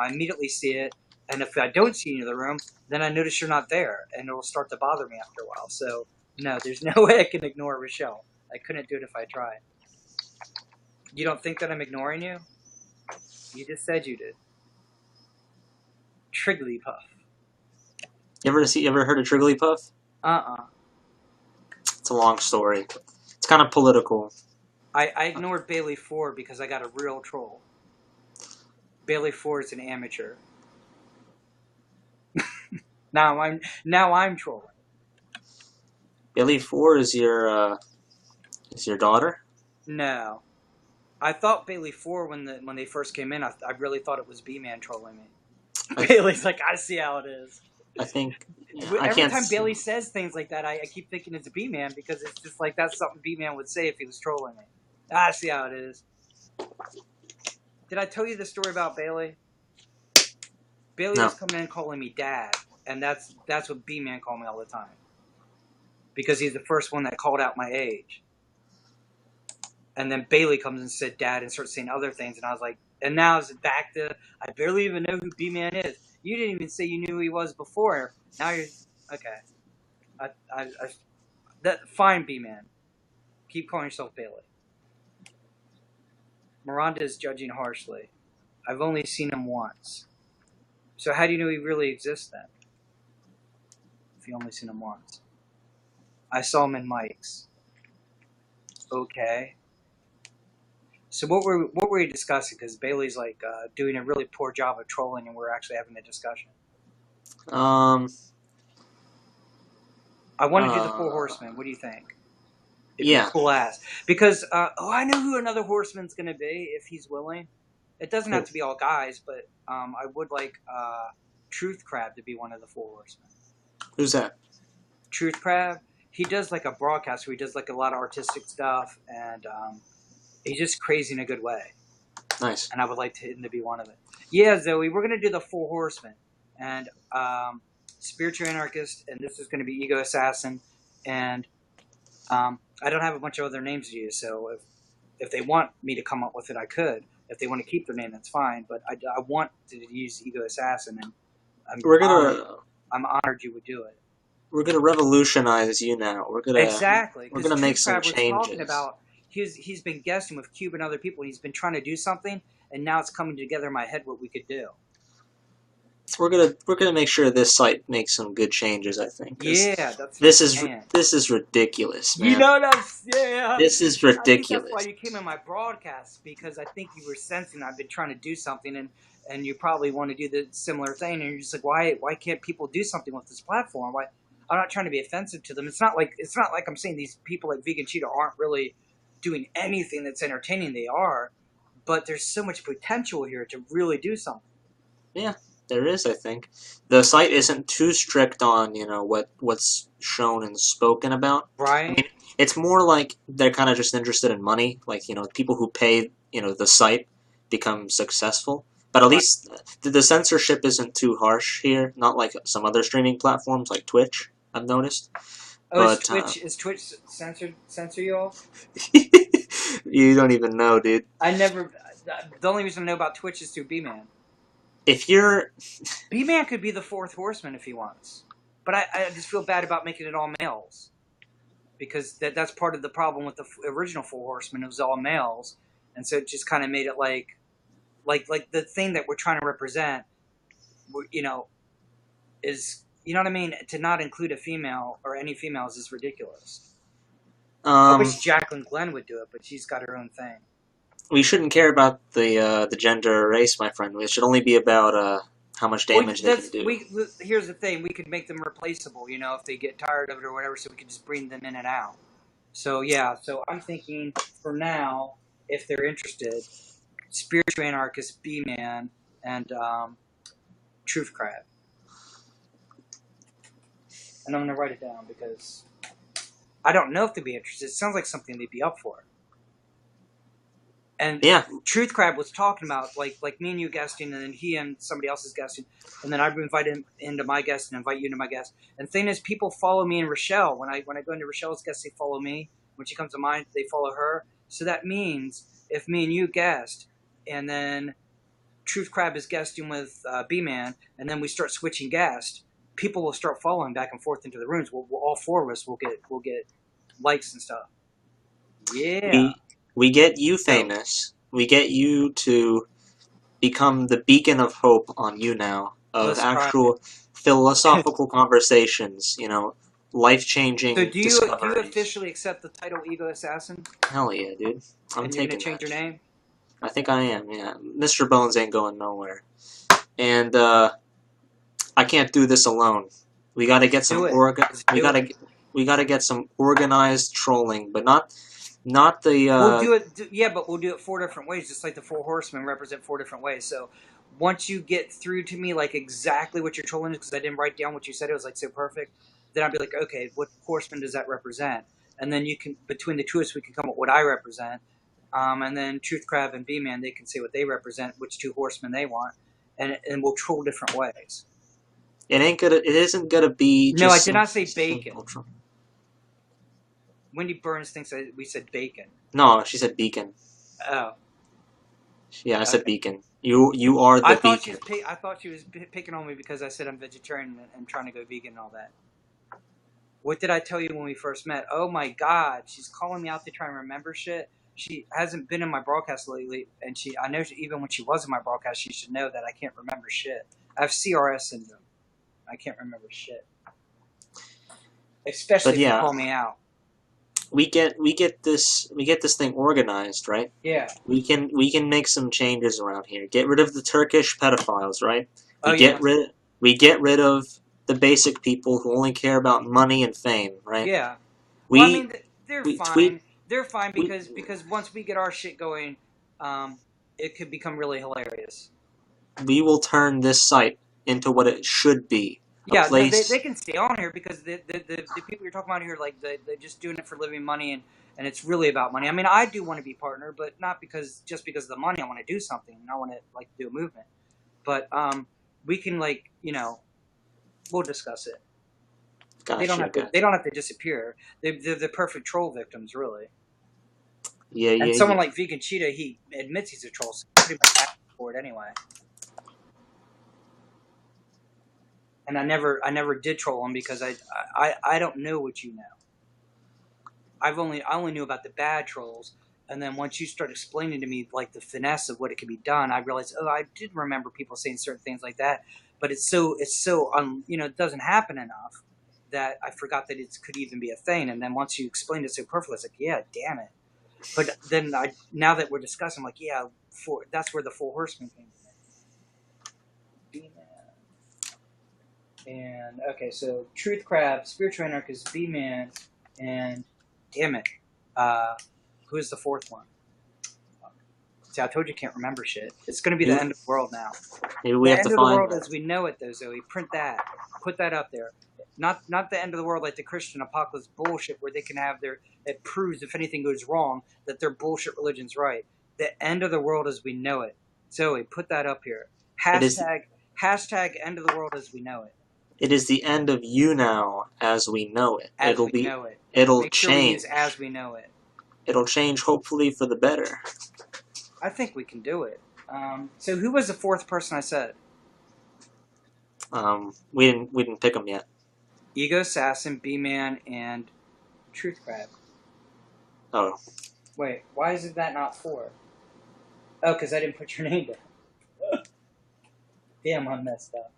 immediately see it, and if I don't see you in the room, then I notice you're not there, and it will start to bother me after a while. So no, there's no way I can ignore Rochelle. I couldn't do it if I tried. You don't think that I'm ignoring you? You just said you did. Trigglypuff. You ever heard of Trigglypuff? It's a long story. It's kind of political. I ignored Bailey Ford because I got a real troll. Bailey Ford is an amateur. Now I'm trolling. Bailey Ford is your daughter? No. I thought Bailey Ford when they first came in. I really thought it was B-Man trolling me. Bailey's like, I see how it is. I think every time Bailey says things like that, I keep thinking it's B-Man because it's just like that's something B-Man would say if he was trolling me. I see how it is. Did I tell you the story about Bailey? Bailey was coming in calling me Dad, and that's what B-Man called me all the time because he's the first one that called out my age. And then Bailey comes and said Dad and starts saying other things. And I was like, and now it's back to, I barely even know who B-Man is. You didn't even say you knew who he was before. Now you're, okay. Fine, B-Man. Keep calling yourself Bailey. Miranda is judging harshly. I've only seen him once. So how do you know he really exists then? If you only seen him once. I saw him in Mike's. Okay. So what were you discussing? Because Bailey's like doing a really poor job of trolling, and we're actually having a discussion. I want to do the Four Horsemen. What do you think? It'd be cool ass. Because I know who another horseman's going to be if he's willing. It doesn't have to be all guys, but I would like Truth Crab to be one of the Four Horsemen. Who's that? Truth Crab. He does like a broadcast where he does like a lot of artistic stuff, and he's just crazy in a good way. Nice. And I would like him to be one of it. Yeah, Zoe, we're going to do the Four Horsemen. And Spiritual Anarchist, and this is going to be Ego Assassin. And I don't have a bunch of other names to use, so if they want me to come up with it, I could. If they want to keep their name, that's fine. But I want to use Ego Assassin, and I'm honored you would do it. We're going to revolutionize YouNow. We're going to make some changes. Talking about, he's been guessing with Cube and other people, and he's been trying to do something, and now it's coming together in my head what we could do. We're gonna make sure this site makes some good changes. I think. Yeah, this is ridiculous, man. You know This is ridiculous. That's why you came in my broadcast, because I think you were sensing I've been trying to do something, and and you probably want to do the similar thing, and you're just like, why can't people do something with this platform? Why? I'm not trying to be offensive to them. It's not like I'm saying these people like Vegan Cheetah aren't really doing anything that's entertaining. They are, but there's so much potential here to really do something. Yeah, there is. I think the site isn't too strict on what's shown and spoken about. I Right? mean, it's more like they're kind of just interested in money. Like people who pay the site become successful. But at Right. least the censorship isn't too harsh here. Not like some other streaming platforms like Twitch. I've noticed. Oh, But Is Twitch censor you all? you don't even know, dude. I never. The only reason I know about Twitch is through B-Man. If you're B-Man could be the fourth horseman if he wants, but I just feel bad about making it all males, because that's part of the problem with the original Four Horsemen. It was all males, and so it just kind of made it like the thing that we're trying to represent, is what I mean. To not include a female or any females is ridiculous. I wish Jacqueline Glenn would do it, but she's got her own thing. we shouldn't care about the gender or race, my friend. It should only be about how much damage they can do. Here's the thing: we could make them replaceable. If they get tired of it or whatever, so we could just bring them in and out. So yeah, so I'm thinking for now, if they're interested, Spiritual Anarchist, B-Man, and Truth Crab. And I'm gonna write it down because I don't know if they'd be interested. It sounds like something they'd be up for. And Yeah. Truth Crab was talking about like me and you guesting, and then he and somebody else is guesting, and then I'd invite him into my guest and invite you into my guest. And the thing is, people follow me and Rochelle. When I go into Rochelle's guest, they follow me. When she comes to mine, they follow her. So that means if me and you guest, and then Truth Crab is guesting with B-Man, and then we start switching guests, people will start following back and forth into the rooms. We'll all four of us will get likes and stuff. Yeah. We get you famous. We get you to become the beacon of hope on YouNow of actual philosophical conversations. Life-changing So do you discoveries. officially accept the title Ego Assassin? Hell yeah, dude! I'm And you're taking gonna change that. your name? I think I am. Yeah, Mr. Bones ain't going nowhere, and I can't do this alone. We got to get some we got to get some organized trolling, but not the. We'll do it. Yeah, but we'll do it 4 different ways, just like the 4 horsemen represent 4 different ways. So once you get through to me, like exactly what you're trolling is, because I didn't write down what you said, it was like so perfect. Then I'd be like, okay, what horseman does that represent? And then you can, between the two of us, we can come up with what I represent. And then Truth Crab and B-Man, they can say what they represent, which 2 horsemen they want, and we'll troll different ways. It isn't gonna be. No, I just did not say bacon. Simple. Wendy Burns thinks we said bacon. No, she said beacon. Oh. Yeah, I said beacon. You are the beacon. I thought she was picking on me because I said I'm vegetarian and trying to go vegan and all that. What did I tell you when we first met? Oh my God, she's calling me out to try and remember shit. She hasn't been in my broadcast lately, and I know even when she was in my broadcast, she should know that I can't remember shit. I have CRS syndrome. I can't remember shit. Especially if you call me out. We get this thing organized, right? Yeah. We can make some changes around here. Get rid of the Turkish pedophiles, right? We get rid of the basic people who only care about money and fame, right? Yeah. Well, I mean, they're fine. They're fine because once we get our shit going, it could become really hilarious. We will turn this site into what it should be. Yeah, no, they can stay on here because the people you're talking about here, like they're just doing it for living money, and it's really about money. I mean, I do want to be partner, but not just because of the money. I want to do something. I want to do a movement. But we can we'll discuss it. Gotcha, they don't have to disappear. They're the perfect troll victims, really. Yeah, and someone like Vegan Cheetah, he admits he's a troll, so he's pretty much asking for it anyway. And I never did troll him because I don't know what you know. I only knew about the bad trolls, and then once you start explaining to me like the finesse of what it could be done, I realized I did remember people saying certain things like that, but it doesn't happen enough that I forgot that it could even be a thing. And then once you explained it so perfectly, it's like, yeah, damn it. But then now that we're discussing, I'm like, yeah, that's where the Four Horsemen came from. And okay, so Truth Crab, Spiritual Anarchist, B-Man, and damn it, who is the fourth one? See, I told you can't remember shit. It's going to be the end of the world now. Maybe we The have to end of the find. world as we know it, though, Zoe. Print that. Put that up there. Not the end of the world like the Christian apocalypse bullshit where they can have it proves if anything goes wrong that their bullshit religion's right. The end of the world as we know it. Zoe, put that up here. It is. Hashtag end of the world as we know it. It is the end of YouNow as we know it. As we know it. It'll Make sure we change. use as we know it. It'll change, hopefully, for the better. I think we can do it. So who was the fourth person I said? We didn't pick them yet. Ego Assassin, B-Man, and Truth Crab. Oh. Wait, why is that not 4? Oh, because I didn't put your name down. Damn, I messed up.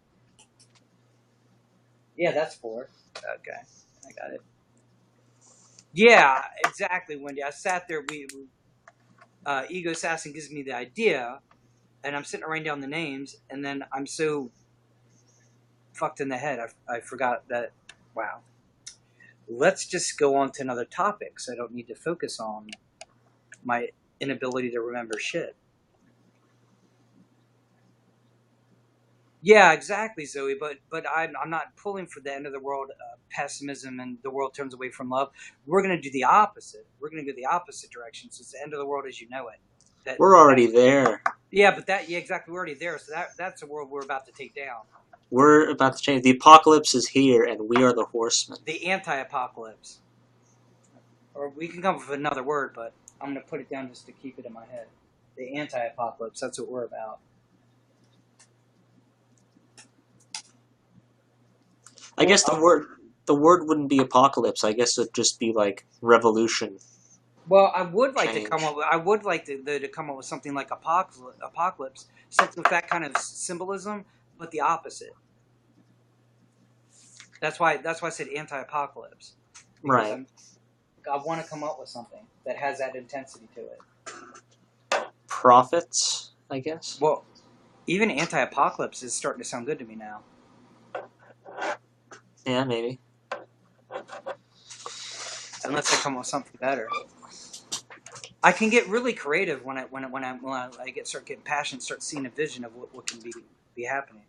Yeah, that's 4. Okay, I got it. Yeah, exactly, Wendy. I sat there. Ego Assassin gives me the idea, and I'm sitting there writing down the names, and then I'm so fucked in the head. I forgot that. Wow. Let's just go on to another topic, so I don't need to focus on my inability to remember shit. Yeah, exactly, Zoe. But I'm not pulling for the end of the world pessimism and the world turns away from love. We're going to do the opposite. We're going to go the opposite direction. So it's the end of the world as you know it. We're already there. Yeah, but exactly. We're already there. So that's a world we're about to take down. We're about to change. The apocalypse is here, and we are the horsemen. The anti-apocalypse. Or we can come up with another word, but I'm going to put it down just to keep it in my head. The anti-apocalypse. That's what we're about. I guess the word wouldn't be apocalypse. I guess it'd just be like revolution. Well, I would like Change. to come up. I would like to come up with something like apocalypse, something with that kind of symbolism, but the opposite. That's why I said anti-apocalypse. Right. I want to come up with something that has that intensity to it. Prophets, I guess. Well, even anti-apocalypse is starting to sound good to me now. Yeah, maybe. Unless I come up with something better. I can get really creative when I start getting passionate, start seeing a vision of what can be happening.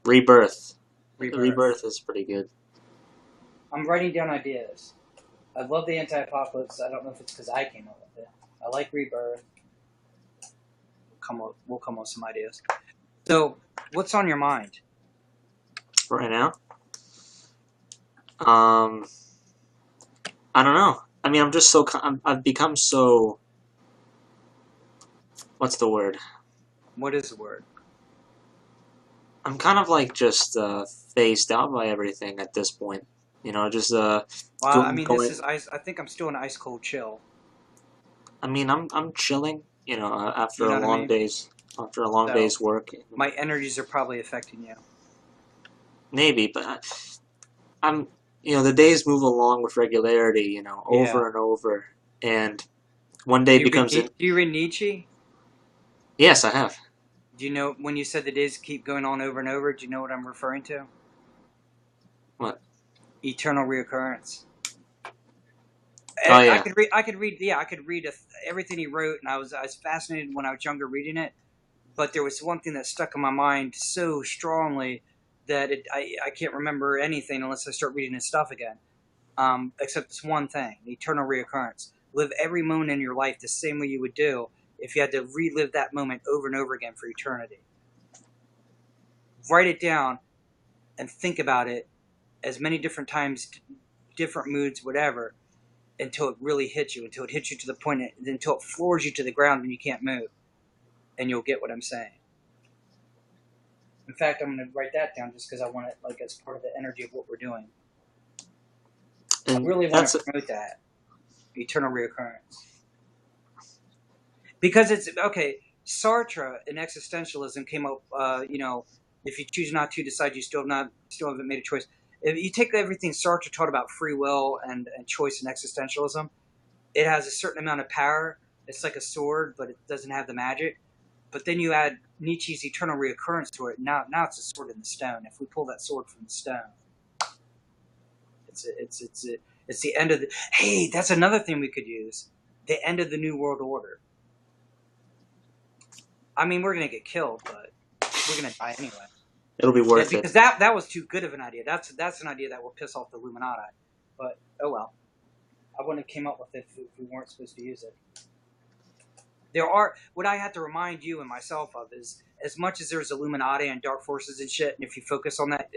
Rebirth. Rebirth is pretty good. I'm writing down ideas. I love the anti-apocalypse. I don't know if it's because I came up with it. I like Rebirth. We'll come up with some ideas. So, what's on your mind right now? I don't know. I mean, I've become so. What's the word? What is the word? I'm kind of like just phased out by everything at this point. You know, just Well, I mean, this is ice. I think I'm still in ice cold chill. I mean, I'm chilling. You know, after You know a long day's work. My energies are probably affecting you. Maybe, but I'm. You know, the days move along with regularity. You know, over and over, and one day becomes. Do you read Nietzsche? Yes, I have. Do you know when you said the days keep going on over and over? Do you know what I'm referring to? What? Eternal reoccurrence. Oh yeah. I could read everything he wrote, and I was fascinated when I was younger reading it. But there was one thing that stuck in my mind so strongly that I can't remember anything unless I start reading his stuff again. Except this one thing: the eternal reoccurrence. Live every moment in your life the same way you would do if you had to relive that moment over and over again for eternity. Write it down and think about it as many different times, different moods, whatever, until it really hits you, until it hits you to the point, until it floors you to the ground and you can't move. And you'll get what I'm saying. In fact, I'm going to write that down just because I want it like as part of the energy of what we're doing. And I really want to promote that. Eternal reoccurrence. Because it's, okay, Sartre in existentialism came up, if you choose not to decide, you still haven't made a choice. If you take everything Sartre taught about free will and choice and existentialism, it has a certain amount of power. It's like a sword, but it doesn't have the magic. But then you add Nietzsche's eternal reoccurrence to it. Now it's a sword in the stone. If we pull that sword from the stone, it's the end of the. Hey, that's another thing we could use. The end of the New World Order. I mean, we're gonna get killed, but we're gonna die anyway. It'll be worth because it. that was too good of an idea. That's an idea that will piss off the Illuminati. But oh well. I wouldn't have came up with it if we weren't supposed to use it. There are, what I have to remind you and myself of is, as much as there's Illuminati and dark forces and shit, and if you focus on that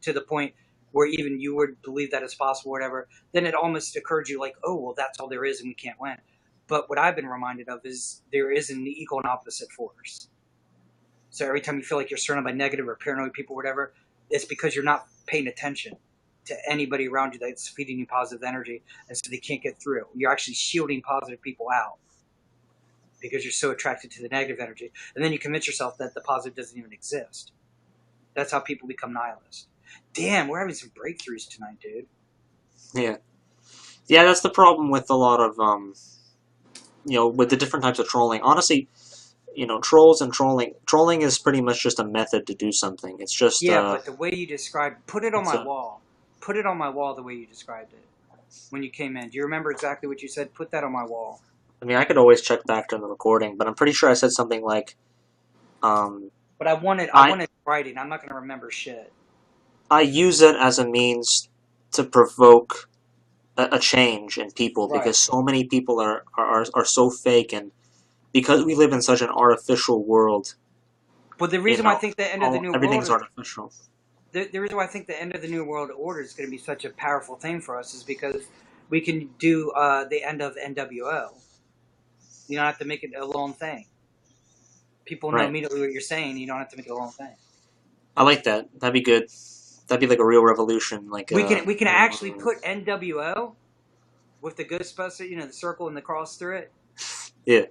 to the point where even you would believe that it's possible, or whatever, then it almost occurs to you like, oh, well, that's all there is and we can't win. But what I've been reminded of is there is an equal and opposite force. So every time you feel like you're surrounded by negative or paranoid people or whatever, it's because you're not paying attention to anybody around you that's feeding you positive energy, and so they can't get through. You're actually shielding positive people out because you're so attracted to the negative energy. And then you convince yourself that the positive doesn't even exist. That's how people become nihilists. Damn, we're having some breakthroughs tonight, dude. Yeah. Yeah, that's the problem with a lot of, with the different types of trolling. Honestly, trolls and trolling is pretty much just a method to do something. It's just... Yeah, but the way you described... Put it on my wall. Put it on my wall the way you described it when you came in. Do you remember exactly what you said? Put that on my wall. I mean, I could always check back during the recording, but I'm pretty sure I said something like... But I wanted writing. I'm not going to remember shit. I use it as a means to provoke a change in people, right, because so many people are so fake, and because we live in such an artificial world. But the reason why I think the end of the new world... Everything's artificial. The reason why I think the end of the New World Order is going to be such a powerful thing for us is because we can do the end of NWO. You don't have to make it a long thing. People know immediately what you're saying. You don't have to make it a long thing. I like that. That'd be good. That'd be like a real revolution. Like we can actually put NWO with the Ghostbuster, the circle and the cross through it. Yeah.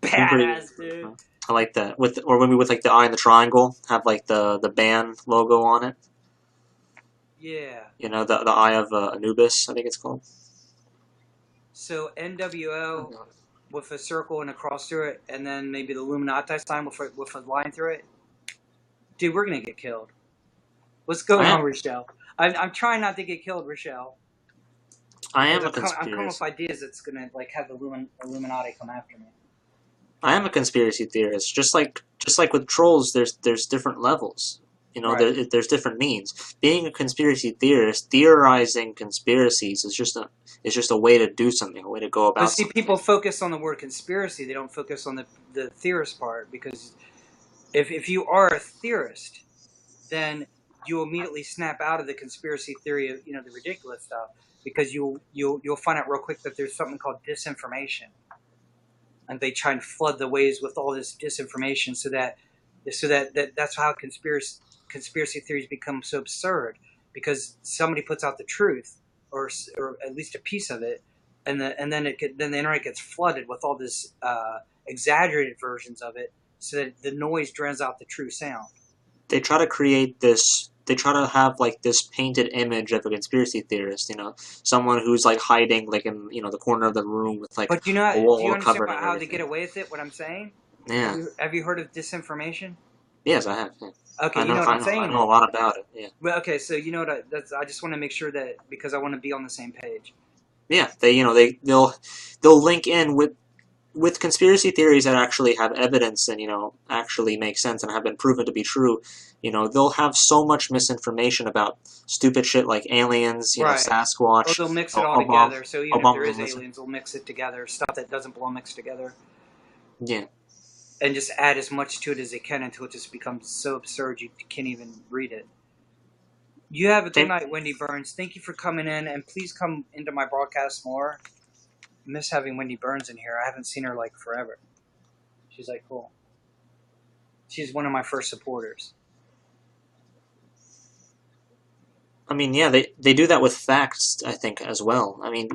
Badass, dude. I like that. Or maybe with like the eye and the triangle, have like the band logo on it. Yeah. The eye of Anubis, I think it's called. So NWO with a circle and a cross through it, and then maybe the Illuminati sign with a line through it. Dude, we're gonna get killed. What's going on, Rochelle? I'm trying not to get killed, Rochelle. I'm coming with ideas that's gonna have the Illuminati come after me. I am a conspiracy theorist. Just like with trolls, there's different levels. There's different means. Being a conspiracy theorist, theorizing conspiracies is just a way to do something, a way to go about. But see, people focus on the word conspiracy. They don't focus on the theorist part, because if you are a theorist, then you immediately snap out of the conspiracy theory of the ridiculous stuff, because you'll find out real quick that there's something called disinformation, and they try and flood the waves with all this disinformation, so that's how conspiracy theories become so absurd, because somebody puts out the truth, or at least a piece of it, and then the internet gets flooded with all this exaggerated versions of it, so that the noise drowns out the true sound. They try to create this. They try to have like this painted image of a conspiracy theorist. Someone who's like hiding like in the corner of the room with like a wall covered. But do you understand how they get away with it? What I'm saying? Yeah. Have you heard of disinformation? Yes, I have. Yeah. Okay, you know what I'm saying? I know a lot about it. Yeah. Well, okay, so you know what? I just want to make sure that, because I want to be on the same page. Yeah, they'll link in with conspiracy theories that actually have evidence and actually make sense and have been proven to be true. They'll have so much misinformation about stupid shit like aliens, Sasquatch. Or they'll mix it all together. So even if there is aliens, they'll mix it together. Stuff that doesn't belong mixed together. Yeah. And just add as much to it as they can until it just becomes so absurd you can't even read it. You have a good night, Wendy Burns. Thank you for coming in, and please come into my broadcast more. I miss having Wendy Burns in here. I haven't seen her like forever. She's like cool. She's one of my first supporters. I mean, yeah, they do that with facts, I think, as well. I mean,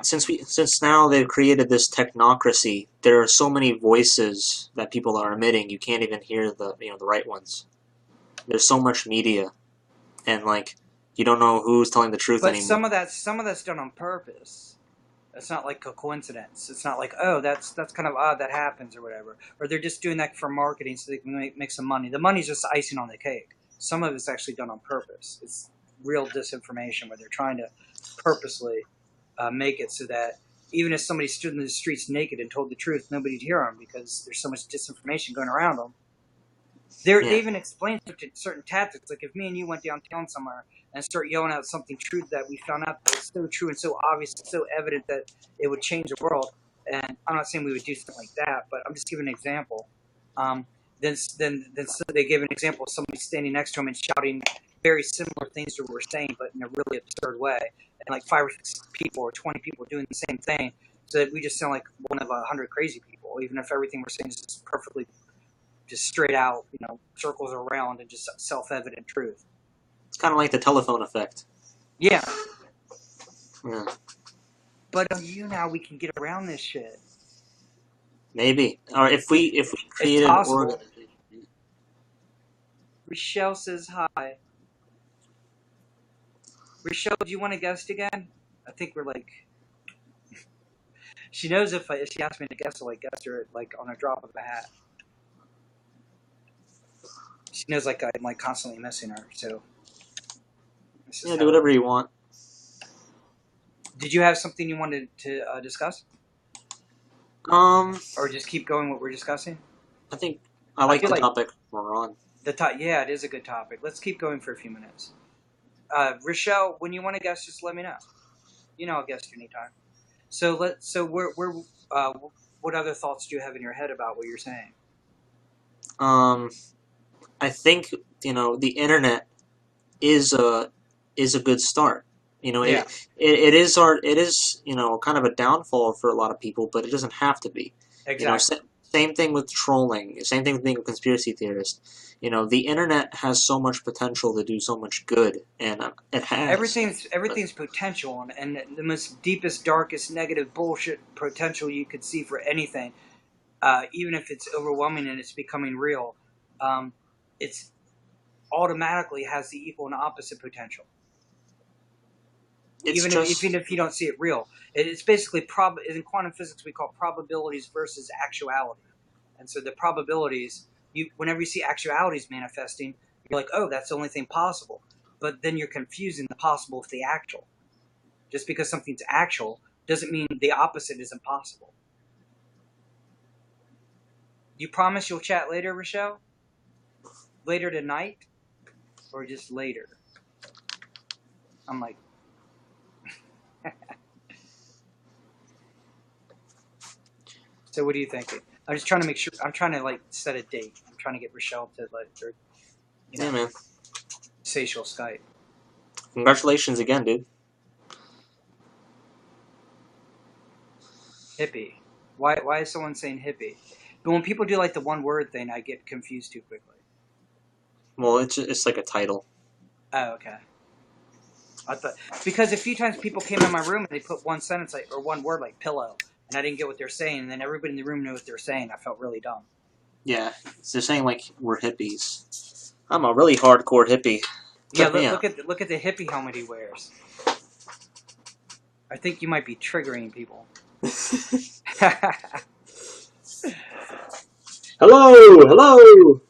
since now they've created this technocracy, there are so many voices that people are emitting. You can't even hear the right ones. There's so much media, and like you don't know who's telling the truth anymore. But some of that's done on purpose. It's not like a coincidence. It's not like, oh, that's kind of odd that happens or whatever. Or they're just doing that for marketing so they can make some money. The money's just icing on the cake. Some of it's actually done on purpose. It's real disinformation where they're trying to purposely make it so that even if somebody stood in the streets naked and told the truth, nobody'd hear them because there's so much disinformation going around them. They even explain certain tactics. Like if me and you went downtown somewhere and start yelling out something true that we found out that was so true and so obvious and so evident that it would change the world. And I'm not saying we would do something like that, but I'm just giving an example. Then so they gave an example of somebody standing next to him and shouting very similar things to what we're saying, but in a really absurd way. And like 5 or 6 people or 20 people doing the same thing, so that we just sound like one of 100 crazy people, even if everything we're saying is just perfectly, just straight out, circles around and just self-evident truth. It's kind of like the telephone effect. Yeah. Yeah. But on YouNow we can get around this shit. Maybe. Or if we created an organization. Rochelle says hi. Rochelle, do you want a guest again? I think we're like... She knows if she asks me to guest, I'll guest her like on a drop of a hat. She knows I'm constantly missing her, so... Yeah, do whatever you want. Did you have something you wanted to discuss? Or just keep going what we're discussing? I think I like the topic we're on. Yeah, it is a good topic. Let's keep going for a few minutes. Rochelle, when you want to guest, just let me know. I'll guest you anytime. So what other thoughts do you have in your head about what you're saying? I think the internet is a good start. Yeah. It is kind of a downfall for a lot of people, but it doesn't have to be. Exactly. Same thing with trolling. Same thing with being a conspiracy theorist. The internet has so much potential to do so much good, and it has. Everything's potential, and the most deepest, darkest, negative bullshit potential you could see for anything, even if it's overwhelming and it's becoming real, it's automatically has the equal and opposite potential. Even if you don't see it real, it's basically in quantum physics we call probabilities versus actuality, and so the probabilities, whenever you see actualities manifesting, you're like, oh, that's the only thing possible, but then you're confusing the possible with the actual. Just because something's actual doesn't mean the opposite isn't possible. You promise you'll chat later, Rochelle? Later tonight, or just later? I'm like. So what are you thinking? I'm just trying to make sure. I'm trying to set a date. I'm trying to get Rochelle to yeah, man. Say she'll Skype. Congratulations again, dude. Hippie. Why is someone saying hippie? But when people do the one word thing, I get confused too quickly. Well, it's like a title. Oh, okay. I thought because a few times people came in my room and they put one sentence or one word like pillow. And I didn't get what they're saying, and then everybody in the room knew what they're saying. I felt really dumb. Yeah, they're saying we're hippies. I'm a really hardcore hippie. Yeah, look at the hippie helmet he wears. I think you might be triggering people. Hello.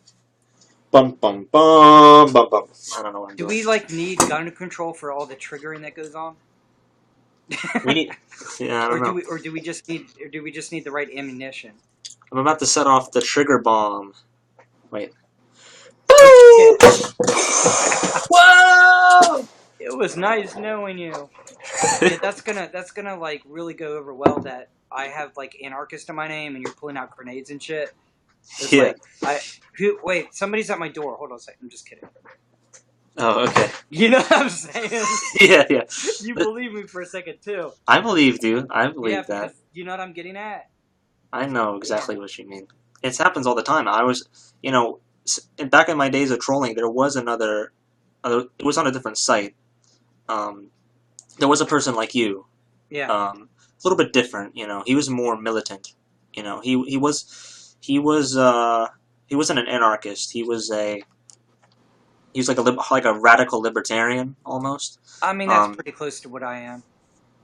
Bum bum bum bum bum. I don't know what I'm doing. Do we need gun control for all the triggering that goes on? We need, yeah, I don't know. Or do we just need the right ammunition? I'm about to set off the trigger bomb. Wait. Whoa! It was nice knowing you. Yeah, that's gonna really go over well that I have anarchist in my name and you're pulling out grenades and shit. It's yeah. Wait, somebody's at my door. Hold on a second. I'm just kidding. Oh, okay. You know what I'm saying? Yeah. You believe me for a second, too. I believe, dude. I believe that. You know what I'm getting at? I know exactly what you mean. It happens all the time. I was, back in my days of trolling, there was it was on a different site. There was a person like you. Yeah. A little bit different, He was more militant. He wasn't an anarchist. He was like a radical libertarian almost. I mean, that's pretty close to what I am.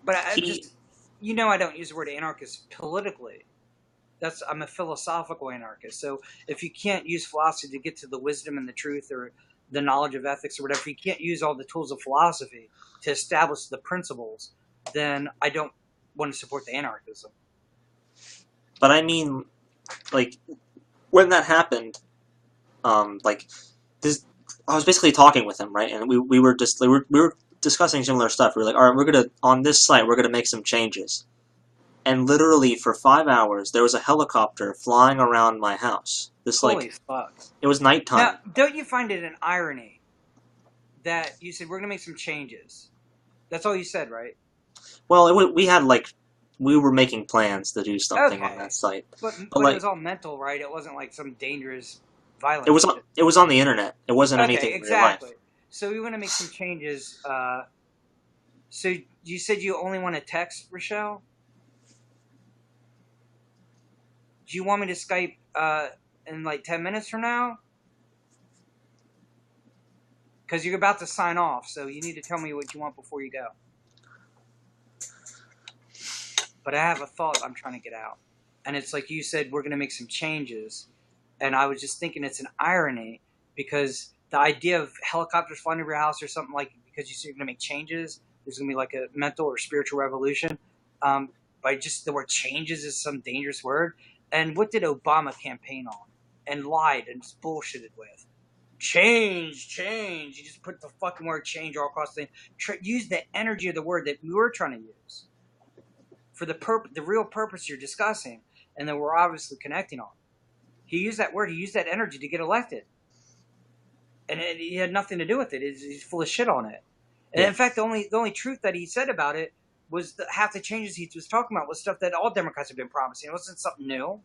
But you know, I don't use the word anarchist politically. I'm a philosophical anarchist. So if you can't use philosophy to get to the wisdom and the truth or the knowledge of ethics or whatever, if you can't use all the tools of philosophy to establish the principles, then I don't want to support the anarchism. But I mean, like, when that happened, like, this, I was basically talking with him, right? And we were just, we were discussing similar stuff. We were like, all right, we're gonna, on this site, we're gonna make some changes. And literally for 5 hours, there was a helicopter flying around my house. This, Holy like, fuck. it was nighttime. Now, don't you find it an irony that you said we're going to make some changes? That's all you said, right? Well, we had, like, we were making plans to do something on that site. But like, it was all mental, right? It wasn't like some dangerous, violent it was shit. it was on the internet. It wasn't Okay, anything in exactly. real life. So we want to make some changes. So you said you only want to text, Rochelle? Do you want me to Skype in like 10 minutes from now? Because you're about to sign off, so you need to tell me what you want before you go. But I have a thought I'm trying to get out. And it's like you said, we're going to make some changes. And I was just thinking it's an irony because the idea of helicopters flying over your house or something like, because you said you're going to make changes, there's going to be like a mental or spiritual revolution. By just the word changes is some dangerous word. And what did Obama campaign on? And lied and just bullshitted with? Change. You just put the fucking word change all across the thing. Use the energy of the word that we were trying to use for the real purpose you're discussing, and that we're obviously connecting on. He used that word. He used that energy to get elected, and he had nothing to do with it. He's full of shit on it. And in fact, the only truth that he said about it was half the changes he was talking about was stuff that all Democrats have been promising. It wasn't something new.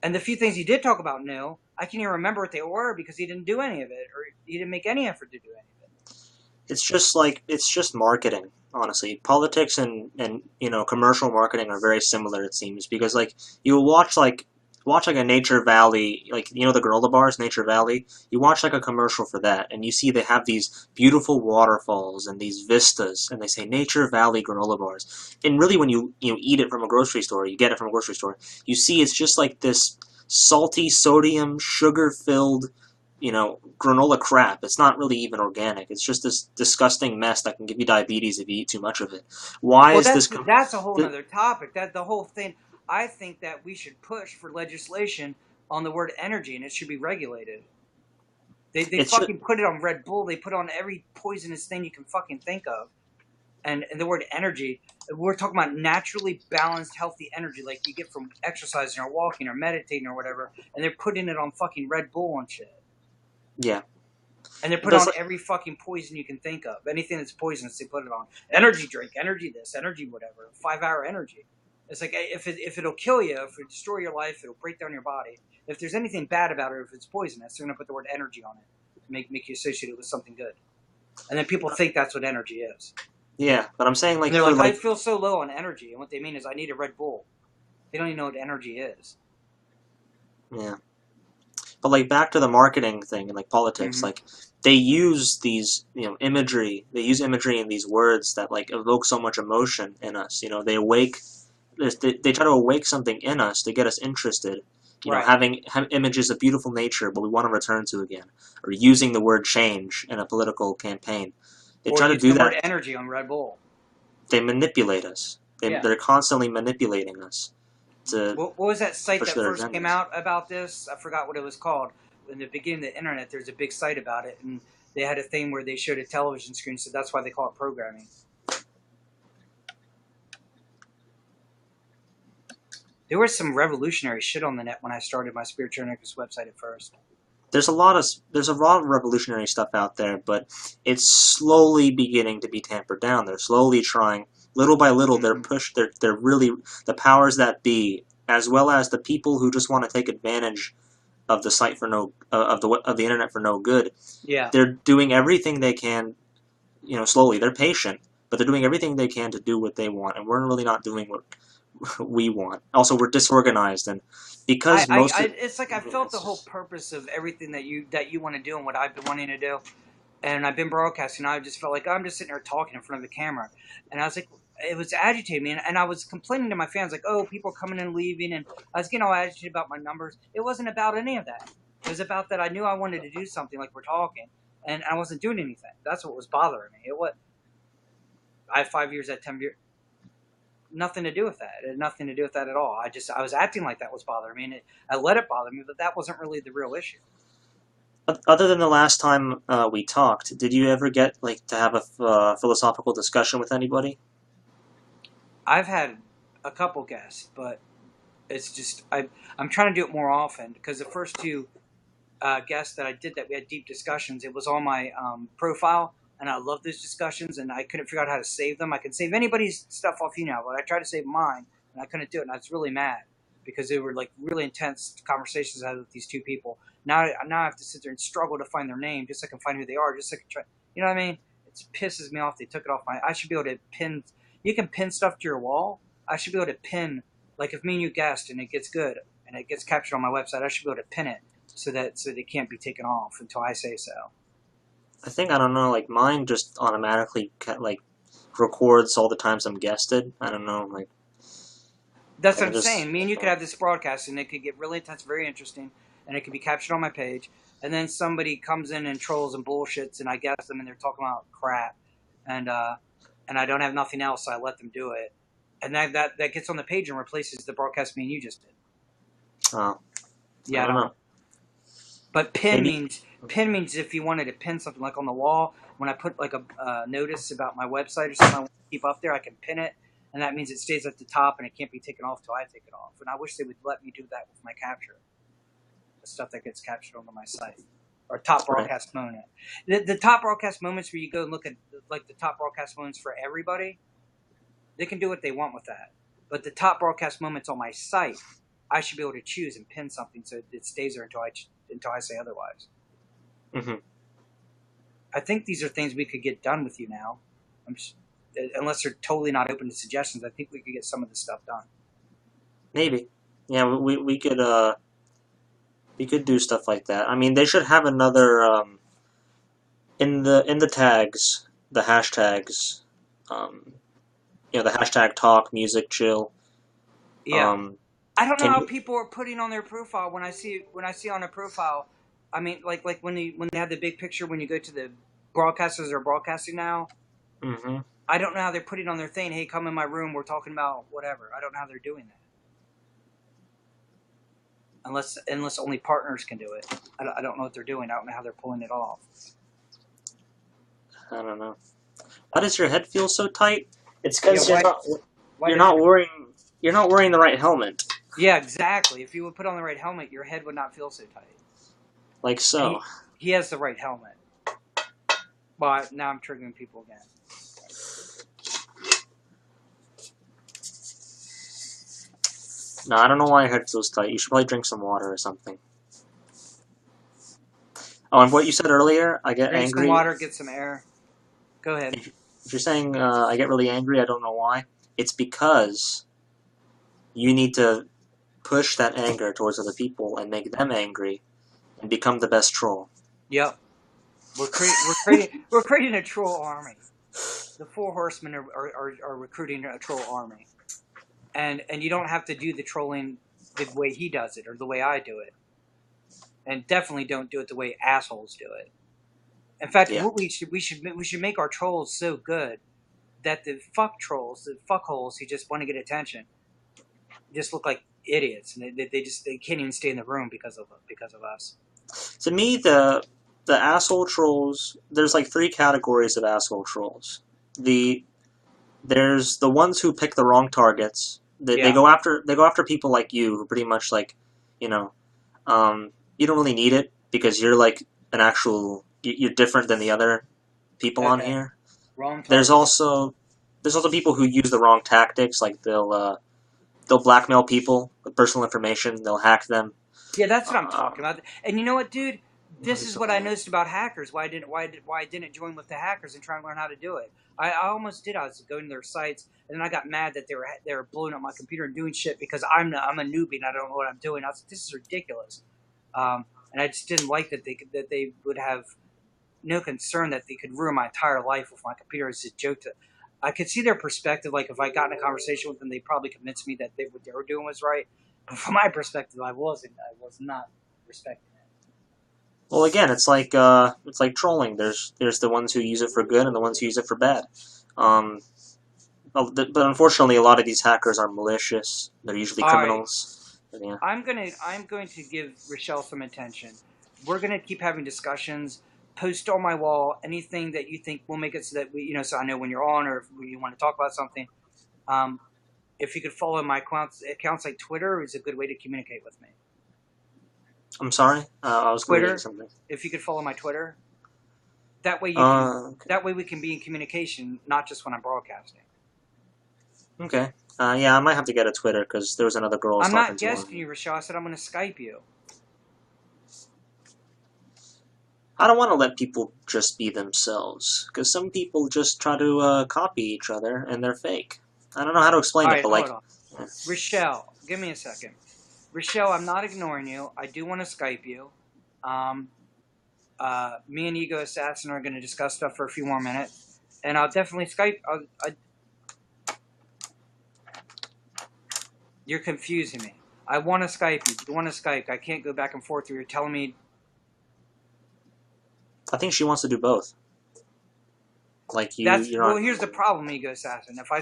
And the few things he did talk about new, I can't even remember what they were because he didn't do any of it, or he didn't make any effort to do any of it. It's just marketing, honestly. Politics and commercial marketing are very similar, it seems, because like you watch like a Nature Valley, like the granola bars, Nature Valley. You watch like a commercial for that, and you see they have these beautiful waterfalls and these vistas, and they say Nature Valley granola bars. And really, when you eat it from a grocery store, you get it from a grocery store, you see it's just like this salty, sodium, sugar-filled, granola crap. It's not really even organic. It's just this disgusting mess that can give you diabetes if you eat too much of it. That's a whole other topic. That the whole thing. I think that we should push for legislation on the word energy, and it should be regulated. They fucking put it on Red Bull. They put on every poisonous thing you can fucking think of. And the word energy, we're talking about naturally balanced, healthy energy like you get from exercising or walking or meditating or whatever. And they're putting it on fucking Red Bull and shit. Yeah. And they're putting on every fucking poison you can think of. Anything that's poisonous, they put it on. Energy drink, energy this, energy whatever. 5-hour energy. It's like if it'll kill you, if it'll destroy your life, it'll break down your body. If there's anything bad about it, if it's poisonous, they're going to put the word energy on it to make you associate it with something good. And then people think that's what energy is. Yeah, but I'm saying like... And they're like, I feel so low on energy. And what they mean is I need a Red Bull. They don't even know what energy is. Yeah. But like back to the marketing thing and like politics, like they use these imagery. They use imagery in these words that like evoke so much emotion in us. They try to awake something in us to get us interested. Having images of beautiful nature, but we want to return to again, or using the word change in a political campaign. They try to do that. The word energy on Red Bull. They manipulate us. They're constantly manipulating us. What was that site that first agendas. came out about this? I forgot what it was called. In the beginning of the internet, there's a big site about it, and they had a thing where they showed a television screen, so that's why they call it programming. There was some revolutionary shit on the net when I started my spiritual anarchist website at first. There's a lot of revolutionary stuff out there, but it's slowly beginning to be tampered down. They're slowly trying, little by little. They're really the powers that be, as well as the people who just want to take advantage of the site for of the internet for no good. Yeah, they're doing everything they can. Slowly. They're patient, but they're doing everything they can to do what they want, and we're really not doing what we want. Also, we're disorganized, and because it's like I felt the whole purpose of everything that you want to do and what I've been wanting to do and I've been broadcasting. I just felt like I'm just sitting there talking in front of the camera, and I was like, it was agitating me, and I was complaining to my fans like, oh, people are coming and leaving, and I was getting all agitated about my numbers. It wasn't about any of that. It was about that I knew I wanted to do something like we're talking, and I wasn't doing anything. That's what was bothering me. I had 5 years at 10 years. Nothing to do with that. It had nothing to do with that at all. I was acting like that was bothering me, and I let it bother me, but that wasn't really the real issue. Other than the last time we talked, did you ever get like to have a philosophical discussion with anybody? I've had a couple guests, but it's just I'm trying to do it more often because the first two guests that I did that we had deep discussions. It was on my profile, and I love those discussions, and I couldn't figure out how to save them. I can save anybody's stuff off YouNow, but I tried to save mine, and I couldn't do it, and I was really mad because they were like really intense conversations I had with these two people. Now I have to sit there and struggle to find their name just so I can find who they are, just so I can try. You know what I mean? It pisses me off. They took it off my. I should be able to pin. You can pin stuff to your wall. I should be able to pin, like if me and you guessed and it gets good and it gets captured on my website, I should be able to pin it so it can't be taken off until I say so. I don't know, like mine just automatically like records all the times I'm guested. I don't know, like That's what I I'm just saying. Me and you could have this broadcast, and it could get really intense, very interesting, and it could be captured on my page. And then somebody comes in and trolls and bullshits, and I guess them, and they're talking about crap, and I don't have nothing else, so I let them do it, and that gets on the page and replaces the broadcast me and you just did. oh, Yeah, I don't know. But Maybe pin means if you wanted to pin something like on the wall. When I put like a notice about my website or something I want to keep up there, I can pin it, and that means it stays at the top and it can't be taken off till I take it off. And I wish they would let me do that with my capture, the stuff that gets captured onto my site or top right. broadcast moment. The top broadcast moments where you go and look at like the top broadcast moments for everybody, they can do what they want with that. But the top broadcast moments on my site, I should be able to choose and pin something so it stays there until I say otherwise. Mm-hmm. I think these are things we could get done with YouNow. Unless they're totally not open to suggestions, I think we could get some of this stuff done. Maybe, yeah, we could do stuff like that. I mean, they should have another in the tags, the hashtags, the hashtag talk music chill. Yeah. I don't know Can how you? people are putting on their profile when I see on a profile. I mean, like when they have the big picture when you go to the broadcasters are broadcasting now. Mm-hmm. I don't know how they're putting on their thing. Hey, come in my room. We're talking about whatever. I don't know how they're doing that. Unless only partners can do it. I don't know what they're doing. I don't know how they're pulling it off. I don't know. Why does your head feel so tight? It's because Yeah, you're not wearing the right helmet. Yeah, exactly. If you would put on the right helmet, your head would not feel so tight. Like so. He has the right helmet. But now I'm triggering people again. No, I don't know why your head feels tight. You should probably drink some water or something. Oh, and what you said earlier, I get Drink angry. some water, get some air. Go ahead. If you're saying I get really angry, I don't know why. It's because you need to push that anger towards other people and make them angry and become the best troll. Yep. We're creating a troll army. The Four Horsemen are recruiting a troll army. And you don't have to do the trolling the way he does it or the way I do it. And definitely don't do it the way assholes do it. In fact, Yeah. what we should make our trolls so good that the fuck trolls, the fuckholes who just want to get attention, just look like idiots, and they can't even stay in the room because of us. To me, the asshole trolls, there's like 3 categories of asshole trolls. There's the ones who pick the wrong targets. They go after people like you, who pretty much like, you know, you don't really need it because you're like an actual, you're different than the other people on here. Wrong target. There's also people who use the wrong tactics, like they'll blackmail people with personal information. They'll hack them. Yeah, that's what I'm talking about. And you know what, dude? This is what I noticed about hackers. Why I didn't join with the hackers and try and learn how to do it. I almost did. I was going to their sites, and then I got mad that they were blowing up my computer and doing shit because I'm a newbie and I don't know what I'm doing. I was like, this is ridiculous. And I just didn't like that they would have no concern that they could ruin my entire life with my computer. It's a joke to. I could see their perspective. Like if I got in a conversation with them, they probably convinced me that what they were doing was right. But from my perspective, I wasn't. I was not respecting it. Well, again, it's like trolling. There's the ones who use it for good and the ones who use it for bad. But unfortunately, a lot of these hackers are malicious. They're usually criminals. Right. Yeah. I'm going to give Rochelle some attention. We're gonna keep having discussions. Post on my wall anything that you think will make it so that so I know when you're on or if you want to talk about something. If you could follow my accounts like Twitter is a good way to communicate with me. I'm sorry, I was Twitter. Something. If you could follow my Twitter, that way that way we can be in communication, not just when I'm broadcasting. Okay. Yeah, I might have to get a Twitter because there was another girl. I'm not guessing you, Rochelle. I said I'm going to Skype you. I don't want to let people just be themselves because some people just try to copy each other and they're fake. I don't know how to explain it, but hold on. Rochelle, give me a second. Rochelle, I'm not ignoring you. I do want to Skype you. Me and Ego Assassin are going to discuss stuff for a few more minutes, and I'll definitely Skype. You're confusing me. I want to Skype you. You want to Skype? I can't go back and forth. You're telling me. I think she wants to do both. Like you. Well, here's the problem, Ego Assassin. If I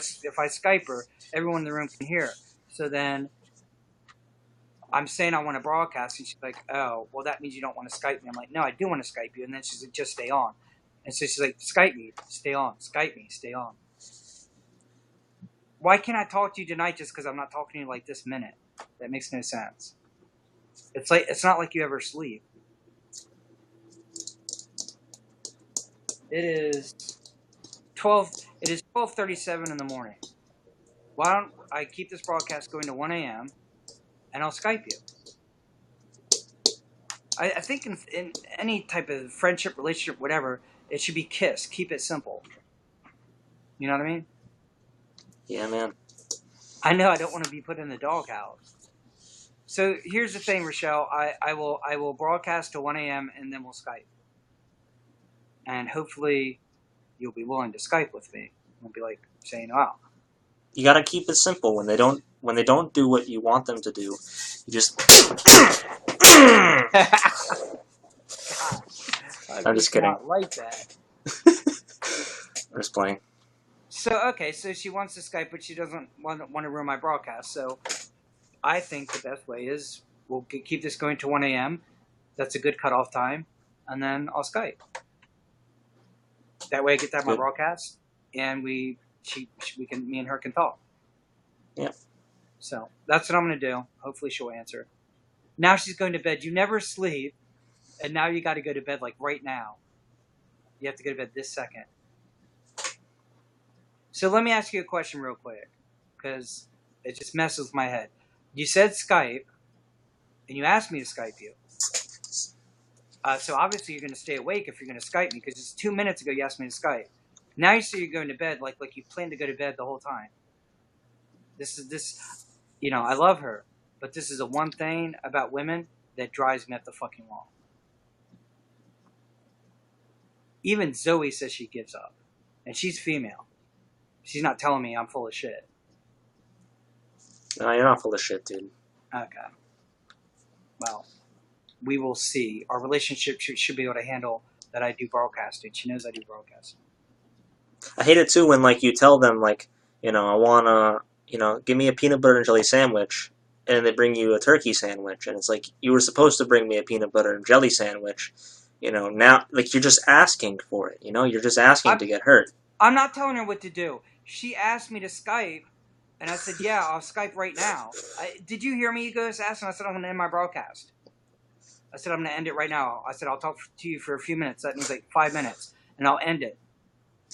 Skype her, everyone in the room can hear. So then, I'm saying I want to broadcast, and she's like, "Oh, well, that means you don't want to Skype me." I'm like, "No, I do want to Skype you." And then she's like, "Just stay on." And so she's like, "Skype me, stay on. Skype me, stay on." Why can't I talk to you tonight just because I'm not talking to you like this minute? That makes no sense. It's not like you ever sleep. It is 12:37 in the morning. Why don't I keep this broadcast going to 1 a.m. and I'll Skype you? I think in any type of friendship, relationship, whatever, it should be KISS. Keep it simple. You know what I mean? Yeah, man. I know I don't want to be put in the doghouse. So here's the thing, Rochelle. I will broadcast to 1 a.m. and then we'll Skype. And hopefully you'll be willing to Skype with me. I'll be like saying, "Wow." You gotta keep it simple. When they don't do what you want them to do, you just. I'm just kidding. Not like that. I'm just playing. So she wants to Skype, but she doesn't want to ruin my broadcast. So I think the best way is we'll keep this going to 1 a.m. That's a good cutoff time, and then I'll Skype. That way I get to have my broadcast, and me and her can talk. Yeah. So that's what I'm going to do. Hopefully she'll answer. Now she's going to bed. You never sleep, and now you got to go to bed like right now. You have to go to bed this second. So let me ask you a question real quick, because it just messes with my head. You said Skype, and you asked me to Skype you. So obviously you're going to stay awake if you're going to Skype me, because just 2 minutes ago you asked me to Skype. Now you say you're going to bed like you planned to go to bed the whole time. I love her, but this is the one thing about women that drives me up the fucking wall. Even Zoe says she gives up, and she's female. She's not telling me I'm full of shit. No, you're not full of shit, dude. Okay. Well, we will see. Our relationship should be able to handle that I do broadcasting. She knows I do broadcasting. I hate it too when you tell them I want to give me a peanut butter and jelly sandwich, and they bring you a turkey sandwich, and it's like you were supposed to bring me a peanut butter and jelly sandwich. Now you're just asking for it. You're just asking to get hurt. I'm not telling her what to do. She asked me to Skype, and I said, "Yeah, I'll Skype right now." Did you hear me, Ego Assassin? I said I'm going to end my broadcast. I said I'm going to end it right now. I said I'll talk to you for a few minutes. That means 5 minutes, and I'll end it.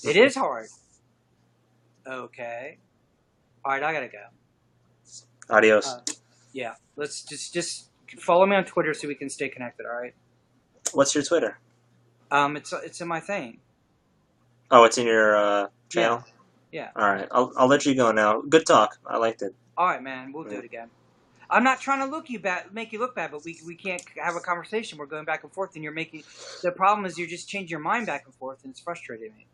It is hard. Okay. All right, I gotta go. Adios. Yeah, let's just follow me on Twitter so we can stay connected. All right. What's your Twitter? It's in my thing. Oh, it's in your channel. Yeah. All right, I'll let you go now. Good talk. I liked it. All right, man. We'll do it again. I'm not trying to make you look bad, but we can't have a conversation. We're going back and forth, and the problem is you're just changing your mind back and forth, and it's frustrating me.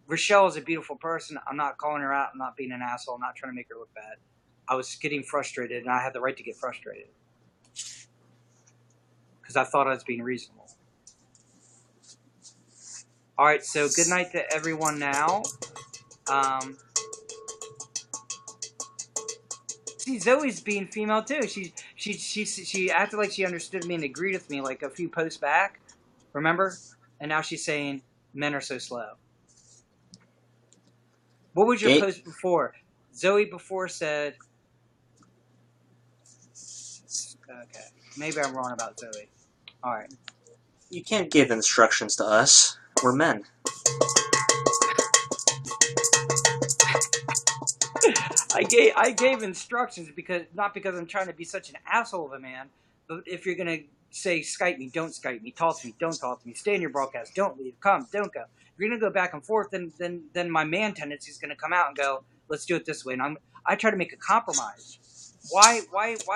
Rochelle is a beautiful person. I'm not calling her out. I'm not being an asshole. I'm not trying to make her look bad. I was getting frustrated, and I had the right to get frustrated because I thought I was being reasonable. All right, so good night to everyone now. See, Zoe's being female too. She acted like she understood me and agreed with me like a few posts back. Remember? And now she's saying men are so slow. What was your post before? Zoe before said, okay, maybe I'm wrong about Zoe. All right. You can't give instructions to us. We're men. I gave instructions not because I'm trying to be such an asshole of a man, but if you're gonna say Skype me, don't Skype me, talk to me, don't talk to me, stay in your broadcast, don't leave, come, don't go. If you're gonna go back and forth, then my man tendency is gonna come out and go, let's do it this way. And I try to make a compromise. Why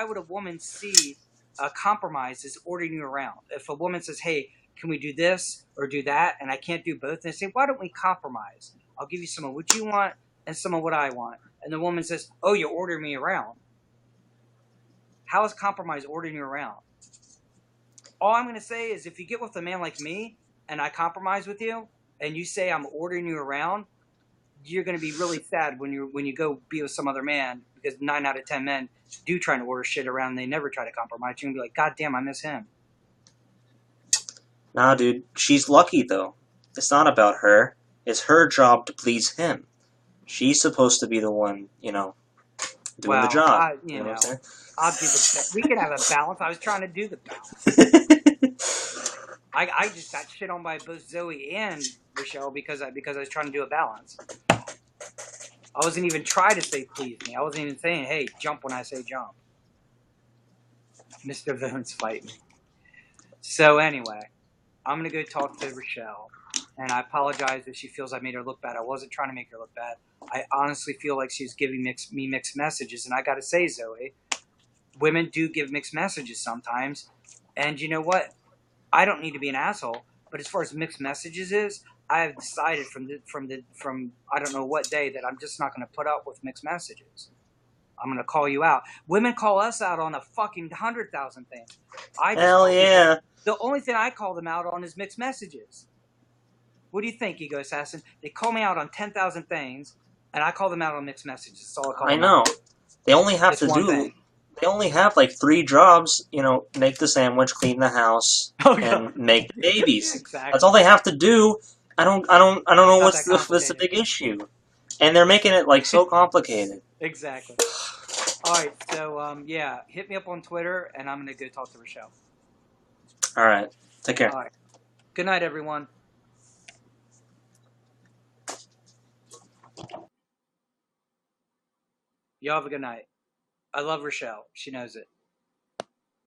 would a woman see a compromise as ordering you around? If a woman says, hey, can we do this or do that, and I can't do both, and I say, why don't we compromise? I'll give you some of what you want and some of what I want. And the woman says, oh, you're ordering me around. How is compromise ordering you around? All I'm going to say is if you get with a man like me and I compromise with you and you say I'm ordering you around, you're going to be really sad when you go be with some other man, because 9 out of 10 men do try to order shit around and they never try to compromise. You're going to be like, God damn, I miss him. Nah, dude. She's lucky, though. It's not about her. It's her job to please him. She's supposed to be the one, doing the job. You know what I'm saying? I'll do we can have a balance. I was trying to do the balance. I just got shit on by both Zoe and Rochelle because I was trying to do a balance. I wasn't even trying to say please me. I wasn't even saying, hey, jump when I say jump. Mr. Villains fight me. So anyway, I'm going to go talk to Rochelle. And I apologize if she feels I made her look bad. I wasn't trying to make her look bad. I honestly feel like she was giving me mixed messages. And I got to say, Zoe, women do give mixed messages sometimes. And you know what? I don't need to be an asshole. But as far as mixed messages is, I have decided from I don't know what day that I'm just not going to put up with mixed messages. I'm going to call you out. Women call us out on a fucking 100,000 things. Hell yeah. The only thing I call them out on is mixed messages. What do you think, Ego Assassin? They call me out on 10,000 things, and I call them out on mixed messages. That's all I call them out. They only have They only have like 3 jobs. Make the sandwich, clean the house, and make the babies. Exactly. That's all they have to do. I don't know what's the big issue, and they're making it like so complicated. Exactly. All right, so yeah, hit me up on Twitter, and I'm gonna go talk to Rochelle. All right, take care. All right. Good night, everyone. Y'all have a good night. I love Rochelle. She knows it.